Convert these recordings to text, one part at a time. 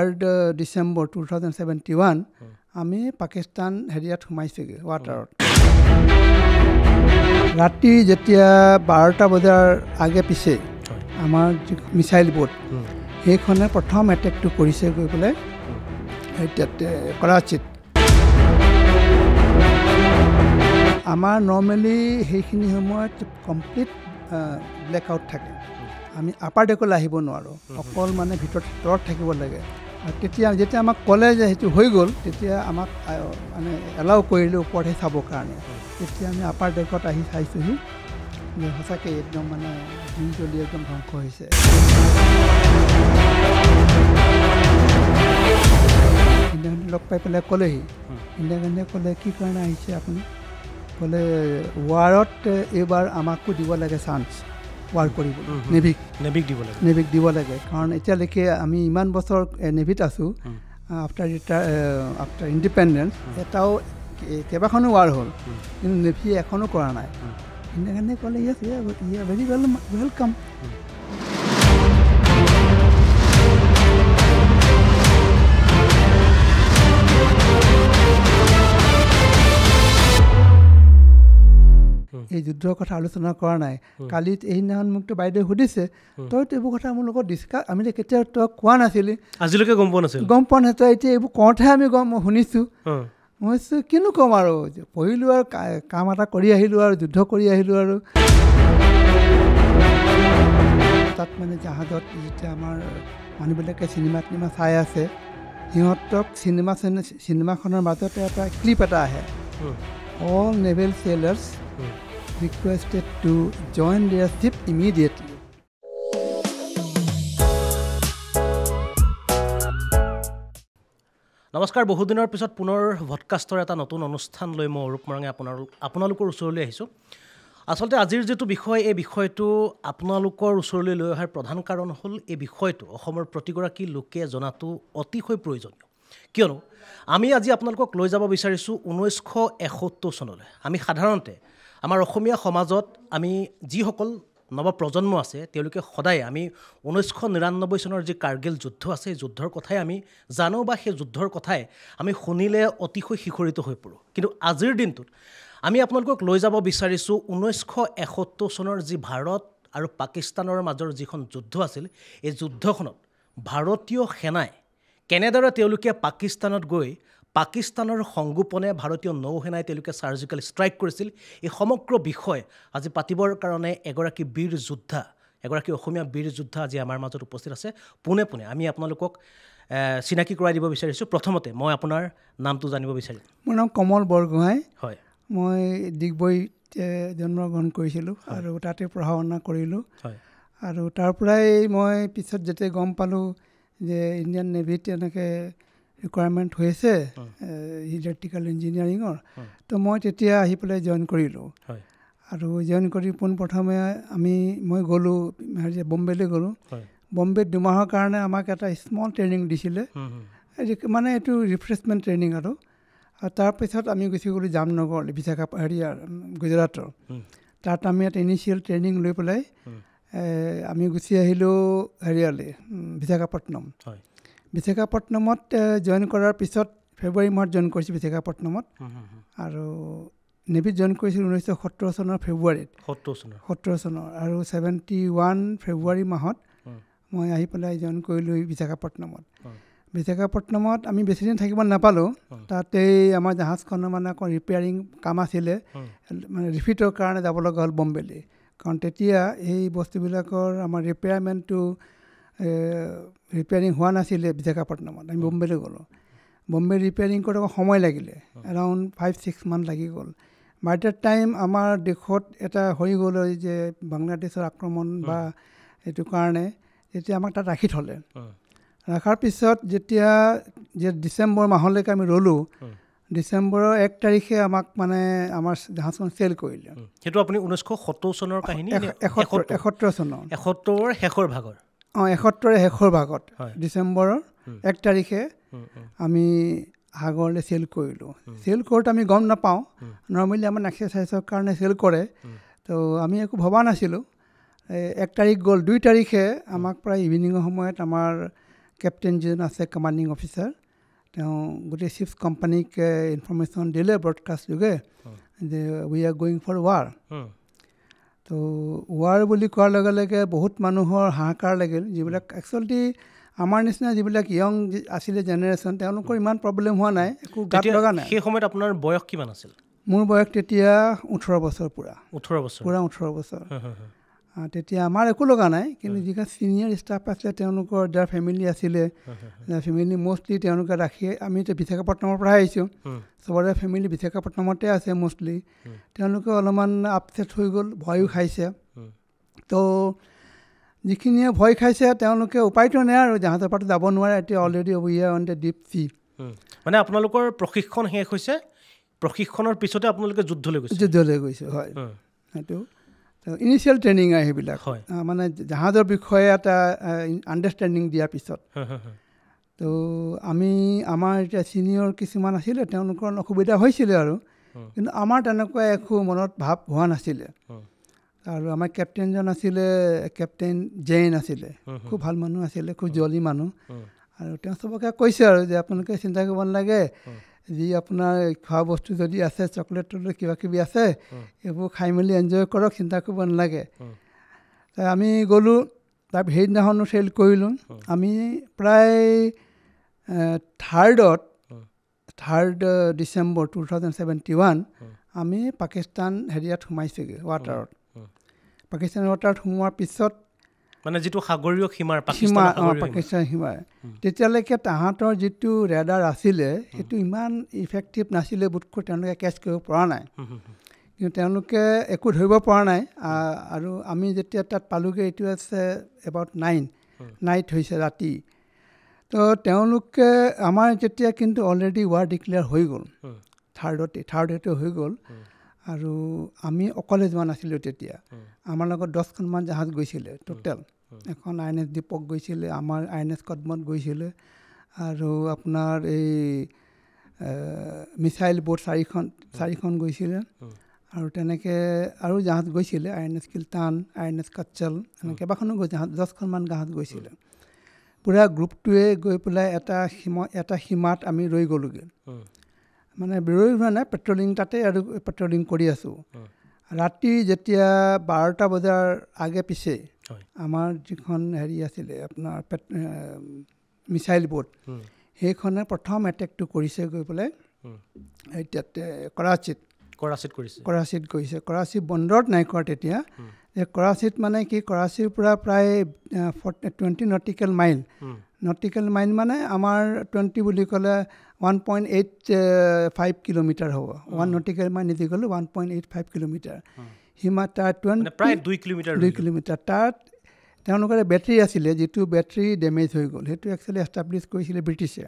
3rd December 2071 আমি পাকিস্তান হেৰিয়াত সোমাইছোগৈ ৱাটাৰত ৰাতি যেতিয়া 12টা বজাৰ আগে পিছে আমাৰ মিছাইল বোট সেইখনে প্ৰথম এটেকটো কৰিছে গৈ পেলাই কৰাচিত আমাৰ নৰ্মেলি সেইখিনি সময়ত কমপ্লিট ব্লেক আউট থাকে আমি আপাৰ ডেকলৈ আহিব নোৱাৰোঁ অকল মানে ভিতৰত থাকিব লাগে আৰু তেতিয়া যেতিয়া আমাক ক'লে যে সেইটো হৈ গ'ল তেতিয়া আমাক মানে এলাউ কৰিলে ওপৰতহে চাবৰ কাৰণে তেতিয়া আমি আপাৰ ডেকত আহি চাইছোঁহি যে সঁচাকৈ একদম মানে জুই জ্বলি একদম ধ্বংস হৈছে ইণ্ডিয়া গান্ধী লগ পাই পেলাই ক'লেহি ইণ্ডিয়া গান্ধীয়ে ক'লে কি কাৰণে আহিছে আপুনি ক'লে ৱাৰত এইবাৰ আমাকো দিব লাগে চান্স ৱাৰ কৰিবলৈ নেভিক দিব লাগে কাৰণ এতিয়ালৈকে আমি ইমান বছৰ নেভিত আছোঁ আফটাৰ ইণ্ডিপেণ্ডেঞ্চ এটাও কেইবাখনো ৱাৰ হ'ল কিন্তু নেভি এখনো কৰা নাই ইণ্ডিয়া গান্ধীয়ে ক'লে ইয়েছ ভেৰি ৱেলকাম এই যুদ্ধৰ কথা আলোচনা কৰা নাই কালি এইদিনাখন মোকতো বাইদেৱে সুধিছে তইতো এইবোৰ কথা মোৰ লগত আমি কেতিয়াও তই কোৱা নাছিলি আজিলৈকে গম পোৱা নাই তই এতিয়া এইবোৰ কওঁতহে আমি শুনিছোঁ মই কিনো ক'ম আৰু পঢ়িলোঁ আৰু কাম এটা কৰি আহিলোঁ আৰু যুদ্ধ কৰি আহিলোঁ আৰু তাত মানে জাহাজত যেতিয়া আমাৰ মানুহবিলাকে চিনেমা চাই আছে সিহঁতক চিনেমাখনৰ মাজতে এটা ক্লিপ এটা আহে all naval sailors requested to join their ship immediately. নমস্কাৰ বহুদিনৰ পিছত পুনৰ ভডকাষ্টৰ এটা নতুন অনুষ্ঠান লৈ মই অৰূপ মৰাঙে আপোনালোকৰ ওচৰলৈ আহিছোঁ আচলতে আজিৰ যেটো বিষয় এই বিষয়টো আপোনালোকৰ ওচৰলৈ লৈ অহাৰ প্ৰধান কাৰণ হ'ল এই বিষয়টো অসমৰ প্ৰতিগৰাকী লোকে জনাটো অতিশয় প্ৰয়োজনীয় কিয়নো আমি আজি আপোনালোকক লৈ যাব বিচাৰিছোঁ 1971 চনলৈ আমি সাধাৰণতে আমাৰ অসমীয়া সমাজত আমি যিসকল নৱপ্ৰজন্ম আছে তেওঁলোকে সদায় আমি 1999 চনৰ যি কাৰ্গিল যুদ্ধ আছে এই যুদ্ধৰ কথাই আমি জানো বা সেই যুদ্ধৰ কথাই আমি শুনিলে অতিশয় শিহৰিত হৈ পৰোঁ কিন্তু আজিৰ দিনটোত আমি আপোনালোকক লৈ যাব বিচাৰিছোঁ 1971 চনৰ যি ভাৰত আৰু পাকিস্তানৰ মাজৰ যিখন যুদ্ধ আছিল এই যুদ্ধখনত ভাৰতীয় সেনাই কেনেদৰে তেওঁলোকে পাকিস্তানত গৈ পাকিস্তানৰ সংগোপনে ভাৰতীয় নৌসেনাই তেওঁলোকে সাৰ্জিক্যাল ষ্ট্ৰাইক কৰিছিল এই সমগ্ৰ বিষয় আজি পাতিবৰ কাৰণে এগৰাকী বীৰ যোদ্ধা এগৰাকী অসমীয়া বীৰ যোদ্ধা আজি আমাৰ মাজত উপস্থিত আছে পুনে আমি আপোনালোকক চিনাকি কৰাই দিব বিচাৰিছোঁ প্ৰথমতে মই আপোনাৰ নামটো জানিব বিচাৰিম মোৰ নাম কমল বৰগোহাঁই হয় মই ডিগবৈত জন্মগ্ৰহণ কৰিছিলোঁ আৰু তাতে পঢ়া শুনা কৰিলোঁ হয় আৰু তাৰ পৰাই মই পিছত যেতিয়া গম পালোঁ যে ইণ্ডিয়ান নেভিত এনেকৈ ৰিকুৱাৰমেণ্ট হৈছে ইলেক্ট্ৰিকেল ইঞ্জিনিয়াৰিঙৰ তো মই তেতিয়া আহি পেলাই জইন কৰিলোঁ আৰু জইন কৰি পোনপ্ৰথমে মই গ'লোঁ বম্বেলৈ গ'লোঁ বম্বেত 2 মাহৰ কাৰণে আমাক এটা স্মল ট্ৰেইনিং দিছিলে মানে এইটো ৰিফ্ৰেছমেণ্ট ট্ৰেইনিং আৰু তাৰপিছত আমি গুচি গ'লোঁ জামনগৰ গুজৰাটৰ তাত আমি এটা ইনিচিয়েল ট্ৰেইনিং লৈ পেলাই আমি গুচি আহিলোঁ বিশাখাপট্টনমত জইন কৰাৰ পিছত ফেব্ৰুৱাৰী মাহত জইন কৰিছোঁ বিশাখাপট্টনমত আৰু নেভিত জইন কৰিছিলোঁ 1970 চনৰ ফেব্ৰুৱাৰীত 70 চনৰ আৰু 71 ফেব্ৰুৱাৰী মাহত মই আহি পেলাই জইন কৰিলোঁ বিশাখাপট্টনমত আমি বেছিদিন থাকিব নাপালোঁ তাতেই আমাৰ জাহাজখনৰ মানে আকৌ ৰিপেয়াৰিং কাম আছিলে মানে ৰিফিটৰ কাৰণে যাব লগা হ'ল বম্বেলৈ কাৰণ তেতিয়া এই বস্তুবিলাকৰ আমাৰ ৰিপেয়াৰিং হোৱা নাছিলে বিশাখাপট্টনমত আমি বম্বেলৈ গ'লোঁ বম্বে ৰিপেয়াৰিং কৰোঁতে সময় লাগিলে এৰাউণ্ড 5-6 মান্থ লাগি গ'ল বাই দ্যাট টাইম আমাৰ দেশত এটা হৈ গ'ল যে বাংলাদেশৰ আক্ৰমণ বা এইটো কাৰণে তেতিয়া আমাক তাত ৰাখি থ'লে ৰখাৰ পিছত যেতিয়া ডিচেম্বৰ মাহলৈকে আমি ৰ'লোঁ ডিচেম্বৰৰ 1 তাৰিখে আমাক মানে আমাৰ জাহাজখন চেল কৰিলে সেইটো আপুনি 1970 চনৰ কাহিনী 71 চনৰ 71ৰ শেষৰ ভাগৰ 71ৰ শেষৰ ভাগত ডিচেম্বৰৰ 1 তাৰিখে আমি সাগৰলৈ চেল কৰিলোঁ চেল কৰোঁতে আমি গম নাপাওঁ নৰ্মেলি আমাৰ এক্সাৰচাইজৰ কাৰণে চেল কৰে তো আমি একো ভবা নাছিলোঁ 1 তাৰিখ গ'ল 2 তাৰিখে আমাক প্ৰায় ইভিনিঙৰ সময়ত আমাৰ কেপ্টেইন যিজন আছে কমাণ্ডিং অফিচাৰ তেওঁ গোটেই চিপছ কোম্পানীক ইনফৰ্মেশ্যন দিলে ব্ৰডকাষ্ট যোগে যে we are going for war. তো ৱাৰ বুলি কোৱাৰ লগে লগে বহুত মানুহৰ হাহাকাৰ লাগিল, যিবিলাক একচুৱেলি আমাৰ নিচিনা যিবিলাক য়ং আছিলে জেনেৰেশ্যন তেওঁলোকৰ ইমান প্ৰব্লেম হোৱা নাই, একো গাত লগা নাই। সেই সময়ত আপোনাৰ বয়স কিমান আছিল? মোৰ বয়স তেতিয়া 18 বছৰ পূৰা 18 বছৰ। তেতিয়া আমাৰ একো লগা নাই, কিন্তু যিবিলাক ছিনিয়ৰ ষ্টাফ আছিলে তেওঁলোকৰ যাৰ ফেমিলি আছিলে, ফেমিলি মষ্টলি তেওঁলোকে ৰাখি, আমিতো বিশাখাপট্টনমৰ পৰা আহিছোঁ, চবৰে ফেমিলি বিশাখাপট্টনমতে আছে মষ্টলি, তেওঁলোকে অলপমান আপছেট হৈ গ'ল, ভয়ো খাইছে। তো যিখিনিয়ে ভয় খাইছে তেওঁলোকে উপায়টো নাই আৰু, জাহাজৰ পৰাটো যাব নোৱাৰে, এতিয়া already we are on the deep C. মানে আপোনালোকৰ প্ৰশিক্ষণ শেষ হৈছে, প্ৰশিক্ষণৰ পিছতে আপোনালোকে যুদ্ধলৈ গৈছে। হয়, সেইটো ইনিচিয়েল ট্ৰেইনিং আৰু সেইবিলাক মানে জাহাজৰ বিষয়ে এটা আণ্ডাৰষ্টেণ্ডিং দিয়াৰ পিছত। তো আমাৰ এতিয়া ছিনিয়ৰ কিছুমান আছিলে, তেওঁলোকৰ অসুবিধা হৈছিলে আৰু, কিন্তু আমাৰ তেনেকুৱা একো মনত ভাৱ হোৱা নাছিলে। আৰু আমাৰ কেপ্টেইনজন আছিলে কেপ্টেইন জেইন আছিলে, খুব ভাল মানুহ আছিলে, খুব জলি মানুহ। আৰু তেওঁ চবকে কৈছে আৰু যে আপোনালোকে চিন্তা কৰিব নালাগে, যি আপোনাৰ খোৱা বস্তু যদি আছে, চকলেট টকলেট কিবা কিবি আছে, এইবোৰ খাই মেলি এনজয় কৰক, চিন্তা কৰিব নালাগে। আমি গ'লোঁ, তাৰ সেইদিনাখনো চেল কৰিলোঁ। আমি প্ৰায় 3 ডিচেম্বৰ 2071 আমি পাকিস্তান হেৰিয়াত সোমাইছোগৈ, ৱাটাৰত। পাকিস্তান ৱাটাৰত সোমোৱাৰ পিছত মানে যিটো সাগৰীয় সীমাৰ পাকিস্তান সীমাৰ, তেতিয়ালৈকে তাহাঁতৰ যিটো ৰেডাৰ আছিলে সেইটো ইমান ইফেক্টিভ নাছিলে, বোধকৈ তেওঁলোকে কেচ কৰিব পৰা নাই, কিন্তু তেওঁলোকে একো ধৰিব পৰা নাই। আৰু আমি যেতিয়া তাত পালোগৈ, এইটো আছে এবাউট 9 নাইট হৈছে, ৰাতি। তো তেওঁলোকে আমাৰ যেতিয়া কিন্তু অলৰেডি ৱাৰ ডিক্লেয়াৰ হৈ গ'ল, থাৰ্ডতে হৈ গ'ল। আৰু আমি অকলে যোৱা নাছিলোঁ তেতিয়া, আমাৰ লগত 10খনমান জাহাজ গৈছিলে টোটেল। এখন INS দীপক গৈছিলে, আমাৰ INS কদমত গৈছিলে, আৰু আপোনাৰ এই মিছাইল বোট 4খন গৈছিলে, আৰু তেনেকৈ আৰু জাহাজ গৈছিলে, INS কিলতান, INS কাচ্চল, এনেকৈ কেইবাখনো জাহাজ 10খনমান জাহাজ গৈছিলে। পূৰা গ্ৰুপটোৱে গৈ পেলাই এটা সীমাত আমি ৰৈ গ'লোগৈ, মানে ৰৈ হোৱা নাই, পেট্ৰলিং তাতে আৰু পেট্ৰলিং কৰি আছোঁ। ৰাতি যেতিয়া 12টা বজাৰ আগে পিছে আমাৰ যিখন হেৰি আছিলে আপোনাৰ মিছাইল বোট, সেইখনে প্ৰথম এটেকটো কৰিছে গৈ পেলাই তাতে কৰাচীত কৰিছে। কৰাচী বন্দৰত নাই কৰা তেতিয়া। কৰাচীত মানে কি, কৰাচীৰ পৰা প্ৰায় 20 নটিকেল মাইল মানে আমাৰ 20 বুলি ক'লে 1.85 কিলোমিটাৰ হ'ব। 1 নটিকেল মাইল নিদি গ'লোঁ 1.85 কিলোমিটাৰ। সীমা তাত প্ৰায় 2 কিলোমিটাৰ। তাত তেওঁলোকৰ বেটাৰী আছিলে, যিটো বেটাৰী ডেমেজ হৈ গ'ল, সেইটো একচুৱেলি এষ্টাব্লিছ কৰিছিলে ব্ৰিটিছে।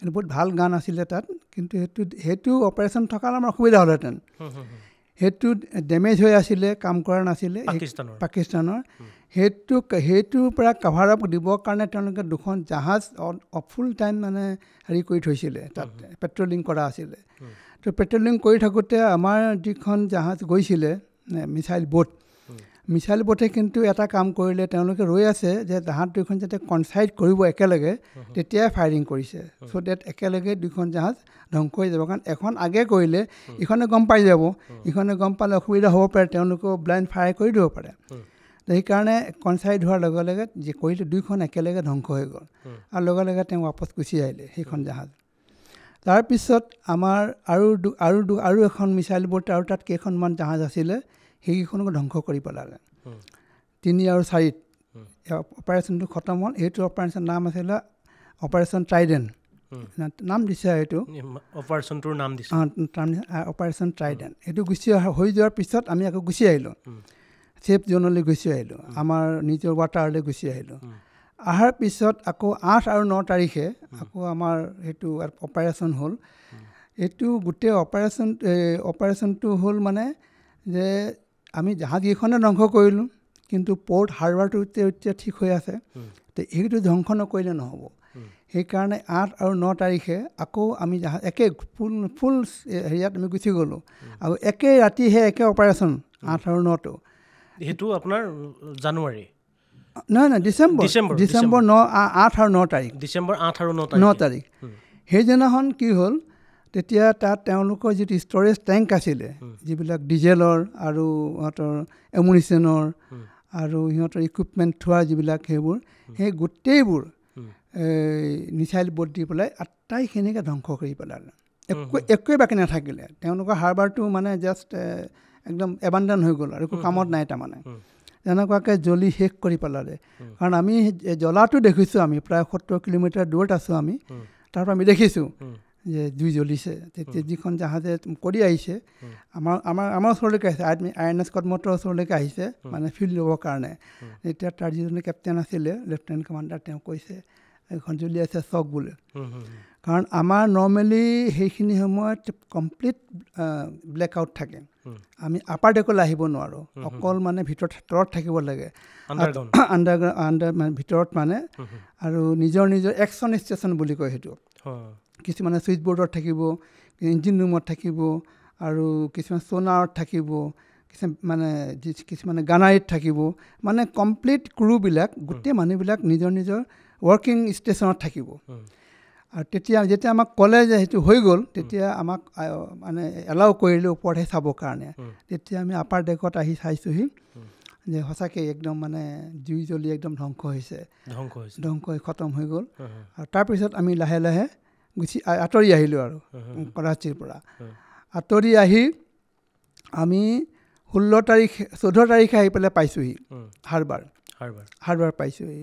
এইটো বহুত ভাল গান আছিলে তাত, কিন্তু সেইটো অপাৰেশ্যন থকাৰ আমাৰ অসুবিধা হ'লহেঁতেন। সেইটো ডেমেজ হৈ আছিলে, কাম কৰা নাছিলে পাকিস্তানৰ। সেইটোৰ পৰা কাভাৰ আপ দিবৰ কাৰণে তেওঁলোকে 2খন জাহাজ ফুল টাইম মানে হেৰি কৰি থৈছিলে, তাত পেট্ৰলিং কৰা আছিলে। তো পেট্ৰলিং কৰি থাকোঁতে আমাৰ যিখন জাহাজ গৈছিলে মিছাইল বোটে কিন্তু এটা কাম কৰিলে, তেওঁলোকে ৰৈ আছে যে জাহাজ 2খন যেতিয়া কনচাইড কৰিব একেলগে, তেতিয়াই ফায়াৰিং কৰিছে, চ' ডেট একেলগে 2খন জাহাজ ধ্বংস হৈ যাব। কাৰণ এখন আগে কৰিলে ইখনে গম পাই যাব, ইখনে গম পালে অসুবিধা হ'ব পাৰে, তেওঁলোকেও ব্লাইণ্ড ফায়াৰ কৰি দিব পাৰে। সেইকাৰণে কনচাইড হোৱাৰ লগে লগে যে কৰিলে 2খন একেলগে ধ্বংস হৈ গ'ল, আৰু লগে লগে তেওঁ বাপচ গুচি আহিলে সেইখন জাহাজ। তাৰপিছত আমাৰ আৰু এখন মিছাইল বোট, আৰু তাত কেইখনমান জাহাজ আছিলে, সেইকেইখনকো ধ্বংস কৰি পেলালে। 3 আৰু 4 অপাৰেশ্যনটো খতম হ'ল। সেইটো অপাৰেশ্যন নাম আছিলে অপাৰেশ্যন ট্ৰাইডেণ্ট, নাম দিছে এইটো অপাৰেশ্যনটোৰ নাম দিছে অপাৰেশ্যন ট্ৰাইডেণ্ট। এইটো হৈ যোৱাৰ পিছত আমি আকৌ গুচি আহিলোঁ, ছেফ জ'নলৈ গুচি আহিলোঁ, আমাৰ নিজৰ ৱাটাৰলৈ গুচি আহিলোঁ। অহাৰ পিছত আকৌ 8 আৰু 9 তাৰিখে আকৌ আমাৰ সেইটো অপাৰেশ্যন হ'ল। এইটো গোটেই অপাৰেশ্যনটো হ'ল মানে যে আমি জাহাজকেইখনে ধ্বংস কৰিলোঁ, কিন্তু পৰ্ট হাৰ্বাৰটো এতিয়া ঠিক হৈ আছে, তো সেইটো ধ্বংস নকৰিলে নহ'ব। সেইকাৰণে 8 আৰু 9 তাৰিখে আকৌ আমি জাহাজ ফুল হেৰিয়াত আমি গুচি গ'লোঁ, আৰু একে ৰাতিহে একে অপাৰেশ্যন 8 আৰু 9টো। সেইটো আপোনাৰ জানুৱাৰী নহয় ডিচেম্বৰ 8 আৰু 9 তাৰিখ ডিচেম্বৰ 8 আৰু 9 তাৰিখ সেইদিনাখন কি হ'ল তেতিয়া তাত তেওঁলোকৰ যিটো ষ্ট'ৰেজ টেংক আছিলে যিবিলাক ডিজেলৰ আৰু সিহঁতৰ এমুনিশ্যনৰ আৰু সিহঁতৰ ইকুইপমেণ্ট থোৱা যিবিলাক সেইবোৰ সেই গোটেইবোৰ মিছাইল বোট দি পেলাই আটাইখিনিকে ধ্বংস কৰি পেলালে একোৱে বাকী নাথাকিলে তেওঁলোকৰ হাৰ্বাৰটো মানে জাষ্ট একদম এবাণ্ডন হৈ গ'ল আৰু একো কামত নাই তাৰমানে তেনেকুৱাকৈ জ্বলি শেষ কৰি পেলালে কাৰণ আমি জ্বলাটো দেখিছোঁ আমি প্ৰায় 70 কিলোমিটাৰ দূৰত আছোঁ আমি তাৰপৰা আমি দেখিছোঁ যে জুই জ্বলিছে তেতিয়া যিখন জাহাজে কৰি আহিছে আমাৰ ওচৰলৈকে আহিছে INS কদমতৰ ওচৰলৈকে আহিছে মানে ফিল্ড ল'বৰ কাৰণে এতিয়া তাৰ যিজনে কেপ্টেইন আছিলে লেফটেনেণ্ট কমাণ্ডাৰ তেওঁ কৈছে এইখন জ্বলি আছে চক বোলে কাৰণ আমাৰ নৰ্মেলি সেইখিনি সময়ত কমপ্লিট ব্লেক আউট থাকে আমি আপাৰ ডেকলৈ আহিব নোৱাৰোঁ অকল মানে তলত থাকিব লাগে আণ্ডাৰগ্ৰাউণ্ড মানে ভিতৰত মানে আৰু নিজৰ একশ্যন ষ্টেচন বুলি কয় সেইটো কিছুমানে ছুইচ বৰ্ডত থাকিব ইঞ্জিন ৰুমত থাকিব আৰু কিছুমান সোনাৰত থাকিব কিছুমানে গানাৰীত থাকিব মানে কমপ্লিট ক্ৰুবিলাক গোটেই মানুহবিলাক নিজৰ ৱৰ্কিং ষ্টেচনত থাকিব আৰু তেতিয়া যেতিয়া আমাক ক'লে যে সেইটো হৈ গ'ল তেতিয়া আমাক মানে এলাউ কৰিলে ওপৰতহে চাবৰ কাৰণে তেতিয়া আমি আপাৰ ডেকত আহি চাইছোঁহি যে সঁচাকৈ একদম মানে জুই জ্বলি একদম ধ্বংস হৈ খতম হৈ গ'ল আৰু তাৰপিছত আমি লাহে লাহে আঁতৰি আহিলোঁ আৰু কৰাচীৰ পৰা আঁতৰি আহি আমি 14 তাৰিখে আহি পেলাই পাইছোঁহি হাৰ্বাৰ পাইছোঁহি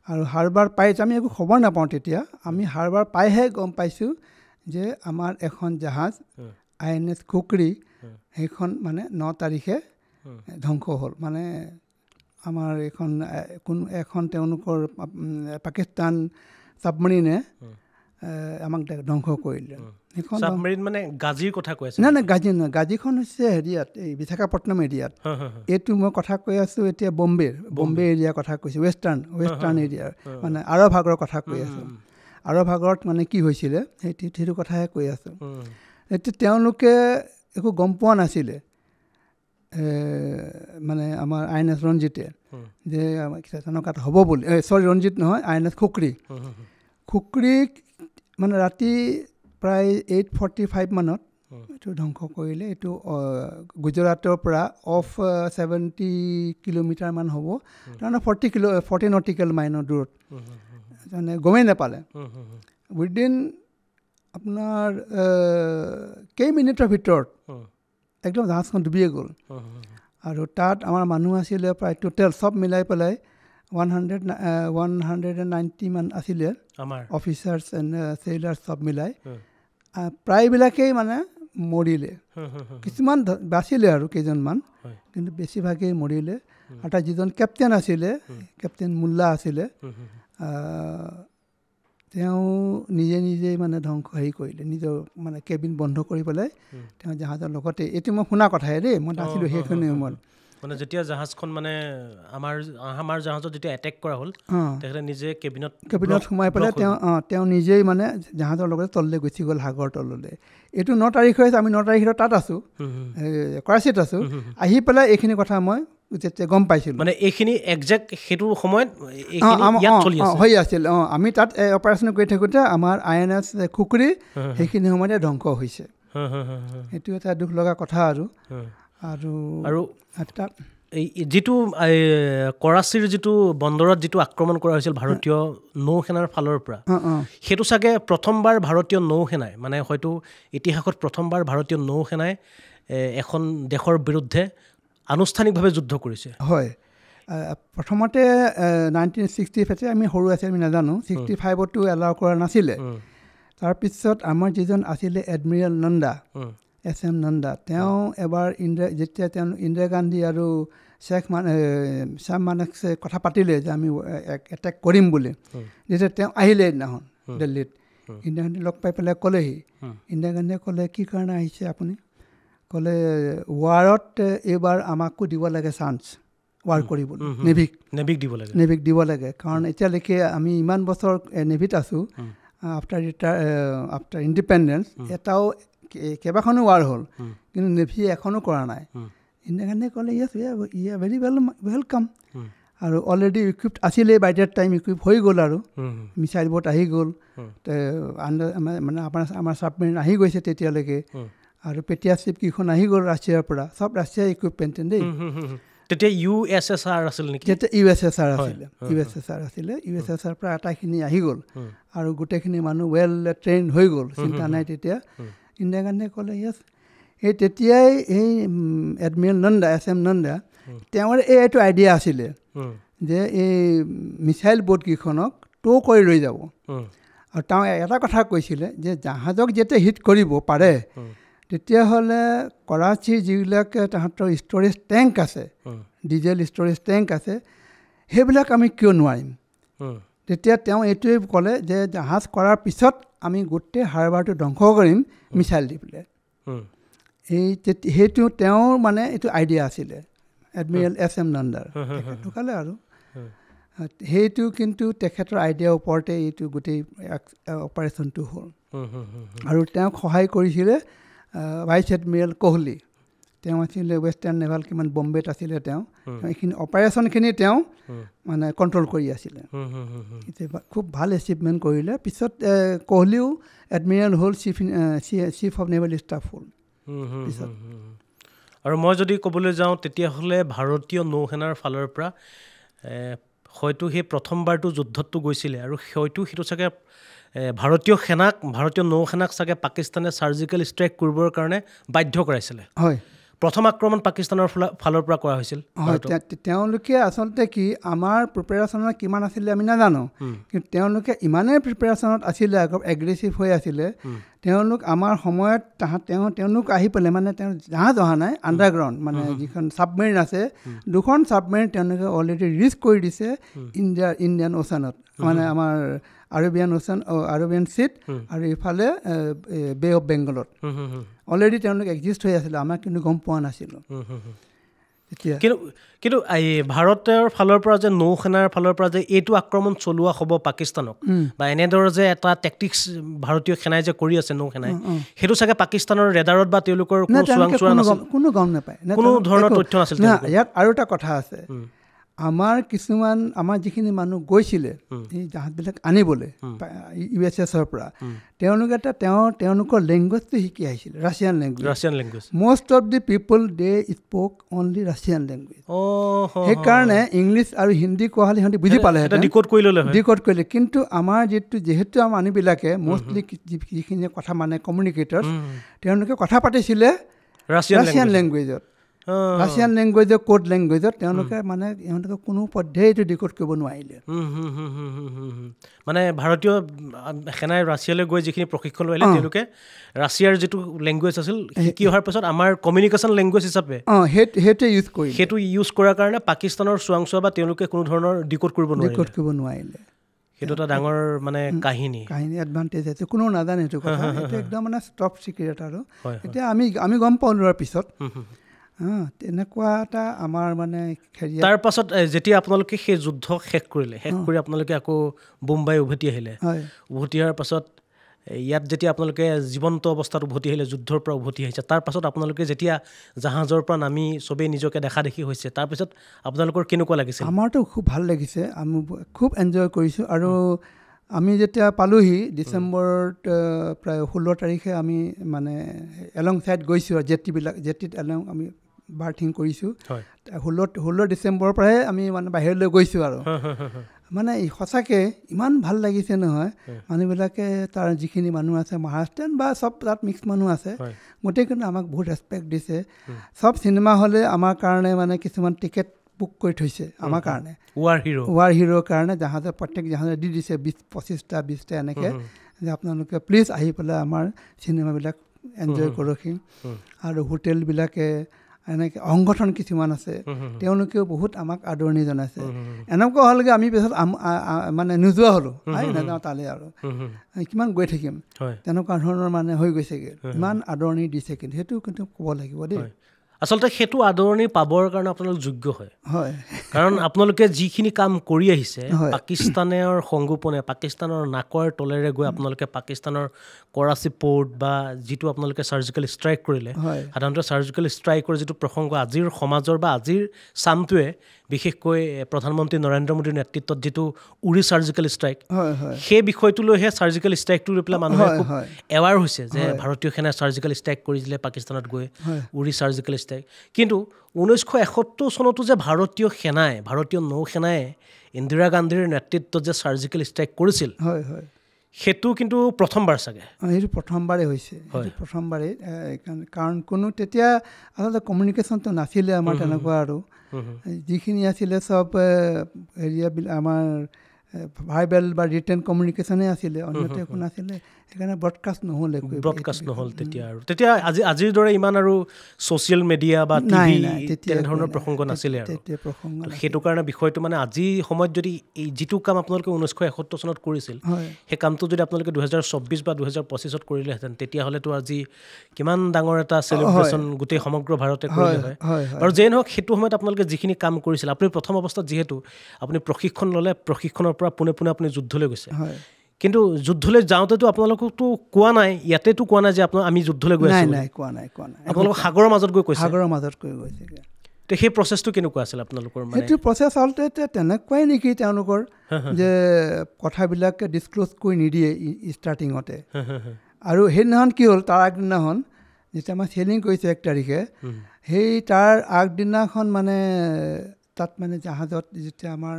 আৰু হাৰ্বাৰ পাই আমি একো খবৰ নাপাওঁ তেতিয়া আমি হাৰ্বাৰ পাইহে গম পাইছোঁ যে আমাৰ এখন জাহাজ INS খুকৰী সেইখন মানে 9 তাৰিখে ধ্বংস হ'ল মানে আমাৰ এখন তেওঁলোকৰ পাকিস্তান ছাবমেৰিনে আমাক ধ্বংস কৰিলে সেইখন ছাবমেৰিন মানে গাজীৰ কথা কৈ আছে নাই গাজী নহয় গাজীখন হৈছে হেৰিয়াত এই বিশাখাপট্টনম এৰিয়াত এইটো মই কথা কৈ আছোঁ এতিয়া বম্বে এৰিয়াৰ কথা কৈছোঁ ৱেষ্টাৰ্ণ এৰিয়াৰ মানে আৰৱ সাগৰৰ কথা কৈ আছোঁ আৰৱ সাগৰত মানে কি হৈছিলে সেইটো কথাহে কৈ আছোঁ এতিয়া তেওঁলোকে একো গম পোৱা নাছিলে মানে আমাৰ INS ৰঞ্জিতে যে তেনেকুৱা হ'ব বুলি ৰঞ্জিত নহয় INS খুকৰী মানে ৰাতি প্ৰায় 8:45 মানত এইটো ধ্বংস কৰিলে এইটো গুজৰাটৰ পৰা 70 কিলোমিটাৰমান হ'ব তাৰমানে 40 নটিকেল মাইলৰ দূৰত মানে গমেই নাপালে উইদিন আপোনাৰ কেইমিনিটৰ ভিতৰত একদম জাহাজখন ডুবিয়ে গ'ল আৰু তাত আমাৰ মানুহ আছিলে প্ৰায় টোটেল চব মিলাই পেলাই 190 মান আছিলে অফিচাৰ্ছ এণ্ড চেইলাৰ্ছ চব মিলাই প্ৰায়বিলাকেই মানে মৰিলে কিছুমান বাচিলে আৰু কেইজনমান কিন্তু বেছিভাগেই মৰিলে আৰু তাৰ যিজন কেপ্টেইন আছিলে কেপ্টেইন মোল্লা আছিলে তেওঁ নিজেই মানে ধ্বংস কৰিলে নিজৰ মানে কেবিন বন্ধ কৰি পেলাই তেওঁ জাহাজৰ লগতে এইটো মই শুনা কথাহে দেই মই নাছিলোঁ সেইখিনি সময়ত মানে যেতিয়া জাহাজখন মানে আমাৰ জাহাজত যেতিয়া এটেক কৰা হ'ল তেখেতে নিজে কেবিনত সোমাই পেলাই তেওঁ নিজেই মানে জাহাজৰ লগতে তললৈ গুচি গ'ল সাগৰ তললৈ এইটো 9 তাৰিখ হৈছে আমি 9 তাৰিখত তাত আছোঁ কৰাচীত আছোঁ আহি পেলাই এইখিনি কথা মই যেতিয়া গম পাইছিলোঁ মানে এইখিনি একজেক্ট সেইটো সময়ত হৈ আছিল আমি তাত অপাৰেশ্যন কৰি থাকোঁতে আমাৰ INS খুকৰী সেইখিনি সময়তে ধ্বংস হৈছে সেইটো এটা দুখ লগা কথা আৰু এই যিটো কৰাচীৰ যিটো বন্দৰত যিটো আক্ৰমণ কৰা হৈছিল ভাৰতীয় নৌসেনাৰ ফালৰ পৰা সেইটো চাগে প্ৰথমবাৰ ভাৰতীয় নৌসেনাই মানে হয়তো ইতিহাসত প্ৰথমবাৰ ভাৰতীয় নৌসেনাই এখন দেশৰ বিৰুদ্ধে আনুষ্ঠানিকভাৱে যুদ্ধ কৰিছে হয় প্ৰথমতে 1965 আমি সৰু আছিলোঁ আমি নাজানো 65তো এলাউ কৰা নাছিলে তাৰপিছত আমাৰ যিজন আছিলে এডমিৰেল নন্দা SM নন্দা তেওঁ এবাৰ যেতিয়া তেওঁ ইন্দিৰা গান্ধী আৰু শ্বাহ মানেকছে কথা পাতিলে যে আমি এটেক কৰিম বুলি যেতিয়া তেওঁ আহিলে সেইদিনাখন দিল্লীত ইন্দিৰা গান্ধী লগ পাই পেলাই ক'লেহি ইন্দিৰা গান্ধীয়ে ক'লে কি কাৰণে আহিছে আপুনি ক'লে ৱাৰত এইবাৰ আমাকো দিব লাগে চান্স ৱাৰ কৰিবলৈ নেভিক দিব লাগে কাৰণ এতিয়ালৈকে আমি ইমান বছৰ নেভিত আছোঁ আফটাৰ ইণ্ডিপেণ্ডেঞ্চ এটাও কেইবাখনো ৱাৰ হ'ল কিন্তু নেভি এখনো কৰা নাই ইন্দিৰা গান্ধীয়ে ক'লে ইয়েছ ভেৰি ৱেলকাম আৰু অলৰেডি ইকুইপড আছিলেই বাই ডেট টাইম ইকুইপ হৈ গ'ল আৰু মিছাইল ব'ট আহি গ'ল মানে আমাৰ ছাবমেৰিন আহি গৈছে তেতিয়ালৈকে আৰু পেটিয়া শ্বিপকেইখন আহি গ'ল ৰাছিয়াৰ পৰা চব ৰাছিয়াৰ ইকুইপমেণ্ট দেই তেতিয়া USSR আছিল নেকি তেতিয়া USSR আছিলে USSR পৰা আটাইখিনি আহি গ'ল আৰু গোটেইখিনি মানুহ ৱেল ট্ৰেইন হৈ গ'ল চিন্তা নাই তেতিয়া ইণ্ডিয়া গান্ধীয়ে ক'লে য়েছ এই তেতিয়াই এই এডমিৰেল নন্দা SM নন্দা তেওঁৰ এইটো আইডিয়া আছিলে যে এই মিছাইল ব'টকেইখনক টো কৰি লৈ যাব আৰু তেওঁ এটা কথা কৈছিলে যে জাহাজক যেতিয়া হিট কৰিব পাৰে তেতিয়াহ'লে কৰাচীৰ যিবিলাক তাহাঁতৰ ষ্ট'ৰেজ টেংক আছে ডিজেল ষ্ট'ৰেজ টেংক আছে সেইবিলাক আমি কিয় নোৱাৰিম তেতিয়া তেওঁ এইটোৱে ক'লে যে জাহাজ কৰাৰ পিছত আমি গোটেই হাৰ্বাৰটো ধ্বংস কৰিম মিছাইল দি পেলাই সেইটো তেওঁৰ মানে এইটো আইডিয়া আছিলে এডমিৰেল SM নন্দাৰ ঢুকালে আৰু সেইটো কিন্তু তেখেতৰ আইডিয়াৰ ওপৰতে এইটো গোটেই অপাৰেশ্যনটো হ'ল আৰু তেওঁক সহায় কৰিছিলে ভাইচ এডমিৰেল কোহলি তেওঁ আছিলে ৱেষ্টাৰ্ণ নেভাল কিমান বম্বেত আছিলে তেওঁ এইখিনি অপাৰেশ্যনখিনি তেওঁ মানে কণ্ট্ৰল কৰি আছিলে খুব ভাল এচিভমেণ্ট কৰিলে পিছত কোহলিও এডমিৰেল হ'ল চিফ অফ নেভেল ষ্টাফ হ'ল পিছত আৰু মই যদি ক'বলৈ যাওঁ তেতিয়াহ'লে ভাৰতীয় নৌসেনাৰ ফালৰ পৰা হয়তো সেই প্ৰথমবাৰটো যুদ্ধতটো গৈছিলে আৰু হয়তো সেইটো চাগে ভাৰতীয় নৌসেনাক চাগে পাকিস্তানে চাৰ্জিকেল ষ্ট্ৰাইক কৰিবৰ কাৰণে বাধ্য কৰাইছিলে হয় প্ৰথম আক্ৰমণ পাকিস্তানৰ ফালৰ পৰা কৰা হৈছিল হয় তেওঁলোকে আচলতে কি আমাৰ প্ৰিপেৰেশ্যনত কিমান আছিলে আমি নাজানো কিন্তু তেওঁলোকে ইমানেই প্ৰিপেৰেশ্যনত আছিলে এগ্ৰেছিভ হৈ আছিলে তেওঁলোক আমাৰ সময়ত তেওঁলোক আহি পেলাই মানে তেওঁ জাহাজ অহা নাই আণ্ডাৰগ্ৰাউণ্ড মানে যিখন ছাবমেৰিন আছে দুখন ছাবমেৰিন তেওঁলোকে অলৰেডি ৰিস্ক কৰি দিছে ইণ্ডিয়ান অ'চানত মানে আমাৰ আৰবিয়ান চিট আৰু ইফালে বে অফ বেংগলত অলৰেডি তেওঁলোক এক্সিষ্ট হৈ আছিলে আমাক কিন্তু গম পোৱা নাছিলোঁ কিন্তু ভাৰতৰ ফালৰ পৰা যে নৌসেনাৰ ফালৰ পৰা যে এইটো আক্ৰমণ চলোৱা হ'ব পাকিস্তানক বা এনেদৰে যে এটা টেকটিক্স ভাৰতীয় সেনাই যে কৰি আছে নৌসেনাই সেইটো চাগে পাকিস্তানৰ ৰেডাৰত বা তেওঁলোকৰ কোনো গম নাপায় কোনো ধৰণৰ তথ্য নাছিল ইয়াত আৰু এটা কথা আছে আমাৰ যিখিনি মানুহ গৈছিলে এই জাহাজবিলাক আনিবলৈ USSৰ পৰা তেওঁলোকৰ লেংগুৱেজটো শিকি আহিছিলে Russian language most of the people they spoke only Russian language সেইকাৰণে ইংলিছ আৰু হিন্দী কোৱা হ'লে সিহঁতি বুজি পালে ডিক'ড কৰিলে কিন্তু আমাৰ যিহেতু আমাৰ মানুহবিলাকে মষ্টলি যিখিনি কথা মানে কমিউনিকেটৰ্ছ তেওঁলোকে কথা পাতিছিলে ৰাছিয়ান লেংগুৱেজত ৰাছিয়ান লেংগুৱেজৰ কোড লেংগুৱেজত তেওঁলোকে কোনো পধ্যেই এইটো ডিক'ড কৰিব নোৱাৰিলে মানে ভাৰতীয় সেনাই ৰাছিয়ালৈ গৈ যিখিনি প্ৰশিক্ষণ ল'লে তেওঁলোকে ৰাছিয়াৰ যিটো লেংগুৱেজ আছিল শিকি অহাৰ পাছত আমাৰ কমিউনিকেশ্যন লেংগুৱেজ হিচাপে সেইটো ইউজ কৰাৰ কাৰণে পাকিস্তানৰ চোৱাংচোৱা বা তেওঁলোকে কোনো ধৰণৰ ডিক'ড কৰিব নোৱাৰিলে সেইটো এটা ডাঙৰ মানে কাহিনী এডভান্টেজ আছে কোনো নাজানে সেইটো কথা এইটো একদম মানে টপ চিক্ৰেট আৰু এতিয়া আমি গম পাওঁ লোৱাৰ পিছত তেনেকুৱা এটা আমাৰ মানে তাৰ পাছত যেতিয়া আপোনালোকে সেই যুদ্ধ শেষ কৰি আপোনালোকে আকৌ বোম্বাই উভতি আহিলে উভতি অহাৰ পাছত ইয়াত যেতিয়া আপোনালোকে জীৱন্ত অৱস্থাত উভতি আহিলে যুদ্ধৰ পৰা উভতি আহিছে তাৰ পাছত আপোনালোকে যেতিয়া জাহাজৰ পৰা নামি চবেই নিজকে দেখা দেখি হৈছে তাৰপিছত আপোনালোকৰ কেনেকুৱা লাগিছে আমাৰতো খুব ভাল লাগিছে আমি খুব এনজয় কৰিছোঁ আৰু আমি যেতিয়া পালোহি ডিচেম্বৰত প্ৰায় 16 তাৰিখে আমি মানে এলং ছাইড গৈছোঁ আৰু জেটিত এলং আমি বাৰ্থিং কৰিছোঁ 16 ডিচেম্বৰৰ পৰাহে আমি মানে বাহিৰলৈ গৈছোঁ আৰু মানে সঁচাকৈ ইমান ভাল লাগিছে নহয় মানুহবিলাকে তাৰ যিখিনি মানুহ আছে মহাৰাষ্ট্ৰীয়ান বা চব তাত মিক্স মানুহ আছে গোটেইখিনি আমাক বহুত ৰেচপেক্ট দিছে চব চিনেমা হলে আমাৰ কাৰণে মানে কিছুমান টিকেট বুক কৰি থৈছে আমাৰ কাৰণে ৱাৰ হিৰোৰ কাৰণে প্ৰত্যেক জাহাজে দি দিছে 20-25টা এনেকৈ যে আপোনালোকে প্লিজ আহি পেলাই আমাৰ চিনেমাবিলাক এনজয় কৰকহি আৰু হোটেলবিলাকে এনেকৈ সংগঠন কিছুমান আছে তেওঁলোকেও বহুত আমাক আদৰণি জনাইছে এনেকুৱা হ'লগৈ আমি পিছত মানে নোযোৱা হ'লোঁ নাযাওঁ তালৈ আৰু কিমান গৈ থাকিম তেনেকুৱা ধৰণৰ মানে হৈ গৈছেগৈ ইমান আদৰণি দিছে কিন্তু সেইটো কিন্তু ক'ব লাগিব দেই আচলতে সেইটো আদৰণি পাবৰ কাৰণে আপোনালোক যোগ্য হয় হয় কাৰণ আপোনালোকে যিখিনি কাম কৰি আহিছে পাকিস্তানৰ সংগোপনে পাকিস্তানৰ নাকৰ তলেৰে গৈ আপোনালোকে পাকিস্তানৰ কৰাচী পোৰ্ট বা যিটো আপোনালোকে চাৰ্জিকেল ষ্ট্ৰাইক কৰিলে সাধাৰণতে চাৰ্জিকেল ষ্ট্ৰাইকৰ যিটো প্ৰসংগ আজিৰ সমাজৰ বা আজিৰ চামটোৱে বিশেষকৈ প্ৰধানমন্ত্ৰী নৰেন্দ্ৰ মোদীৰ নেতৃত্বত যিটো উৰি চাৰ্জিকেল ষ্ট্ৰাইক সেই বিষয়টো লৈহে চাৰ্জিকেল ষ্ট্ৰাইকটো লৈ পেলাই মানুহে খুব এৱাৰ হৈছে যে ভাৰতীয় সেনাই চাৰ্জিকেল ষ্ট্ৰাইক কৰিছিলে পাকিস্তানত গৈ উৰি চাৰ্জিকেল ষ্ট্ৰাইক কিন্তু 1971 চনতো যে ভাৰতীয় নৌ সেনাই ইন্দিৰা গান্ধীৰ নেতৃত্বত যে চাৰ্জিকেল ষ্ট্ৰাইক কৰিছিল সেইটো কিন্তু প্ৰথমবাৰ চাগে সেইটো প্ৰথমবাৰেই হৈছে প্ৰথমবাৰেই কাৰণ কোনো তেতিয়া আচলতে কমিউনিকেশ্যনটো নাছিলে আমাৰ তেনেকুৱা আৰু যিখিনি আছিলে চব আমাৰ ভাইবেল বা ৰিটেন কমিউনিকেশ্যনেই আছিলে অন্যটো একো নাছিলে সেইকাৰণে ব্ৰডকাষ্ট নহ'ল তেতিয়া আজিৰ দৰে ইমান আৰু ছ'চিয়েল মিডিয়া বা টিভি তেনেধৰণৰ প্ৰসংগ নাছিলে আৰু সেইটো কাৰণে বিষয়টো মানে আজি সময়ত যদি এই যিটো কাম আপোনালোকে 1971 চনত কৰিছিল সেই কামটো যদি আপোনালোকে 2024 বা 2025 কৰিলেহেঁতেন তেতিয়াহ'লেতো আজি কিমান ডাঙৰ এটা চেলিব্ৰেশ্যন গোটেই সমগ্ৰ ভাৰতে কৰিলে হয় আৰু যেই নহওক সেইটো সময়ত আপোনালোকে যিখিনি কাম কৰিছিল আপুনি প্ৰথম অৱস্থাত যিহেতু আপুনি প্ৰশিক্ষণ ল'লে প্ৰশিক্ষণৰ পৰা পোনে আপুনি যুদ্ধলৈ গৈছে কিন্তু যুদ্ধলৈ যাওঁতেতো আপোনালোকতো কোৱা নাই ইয়াতেতো কোৱা নাই যে আমি যুদ্ধলৈ গৈ আছোঁ কোৱা নাই আপোনালোক সাগৰৰ মাজত গৈ গৈছে তে সেই প্ৰচেছটো কেনেকুৱা আছিল আপোনালোকৰ সেইটো প্ৰচেছ আচলতে তেনেকুৱাই নেকি তেওঁলোকৰ যে কথাবিলাক ডিছক্ল'জ কৰি নিদিয়ে ষ্টাৰ্টিঙতে আৰু সেইদিনাখন কি হ'ল তাৰ আগদিনাখন যেতিয়া আমাৰ চেলিং কৰিছে 1 তাৰিখে সেই তাৰ আগদিনাখন মানে তাত মানে জাহাজত যেতিয়া আমাৰ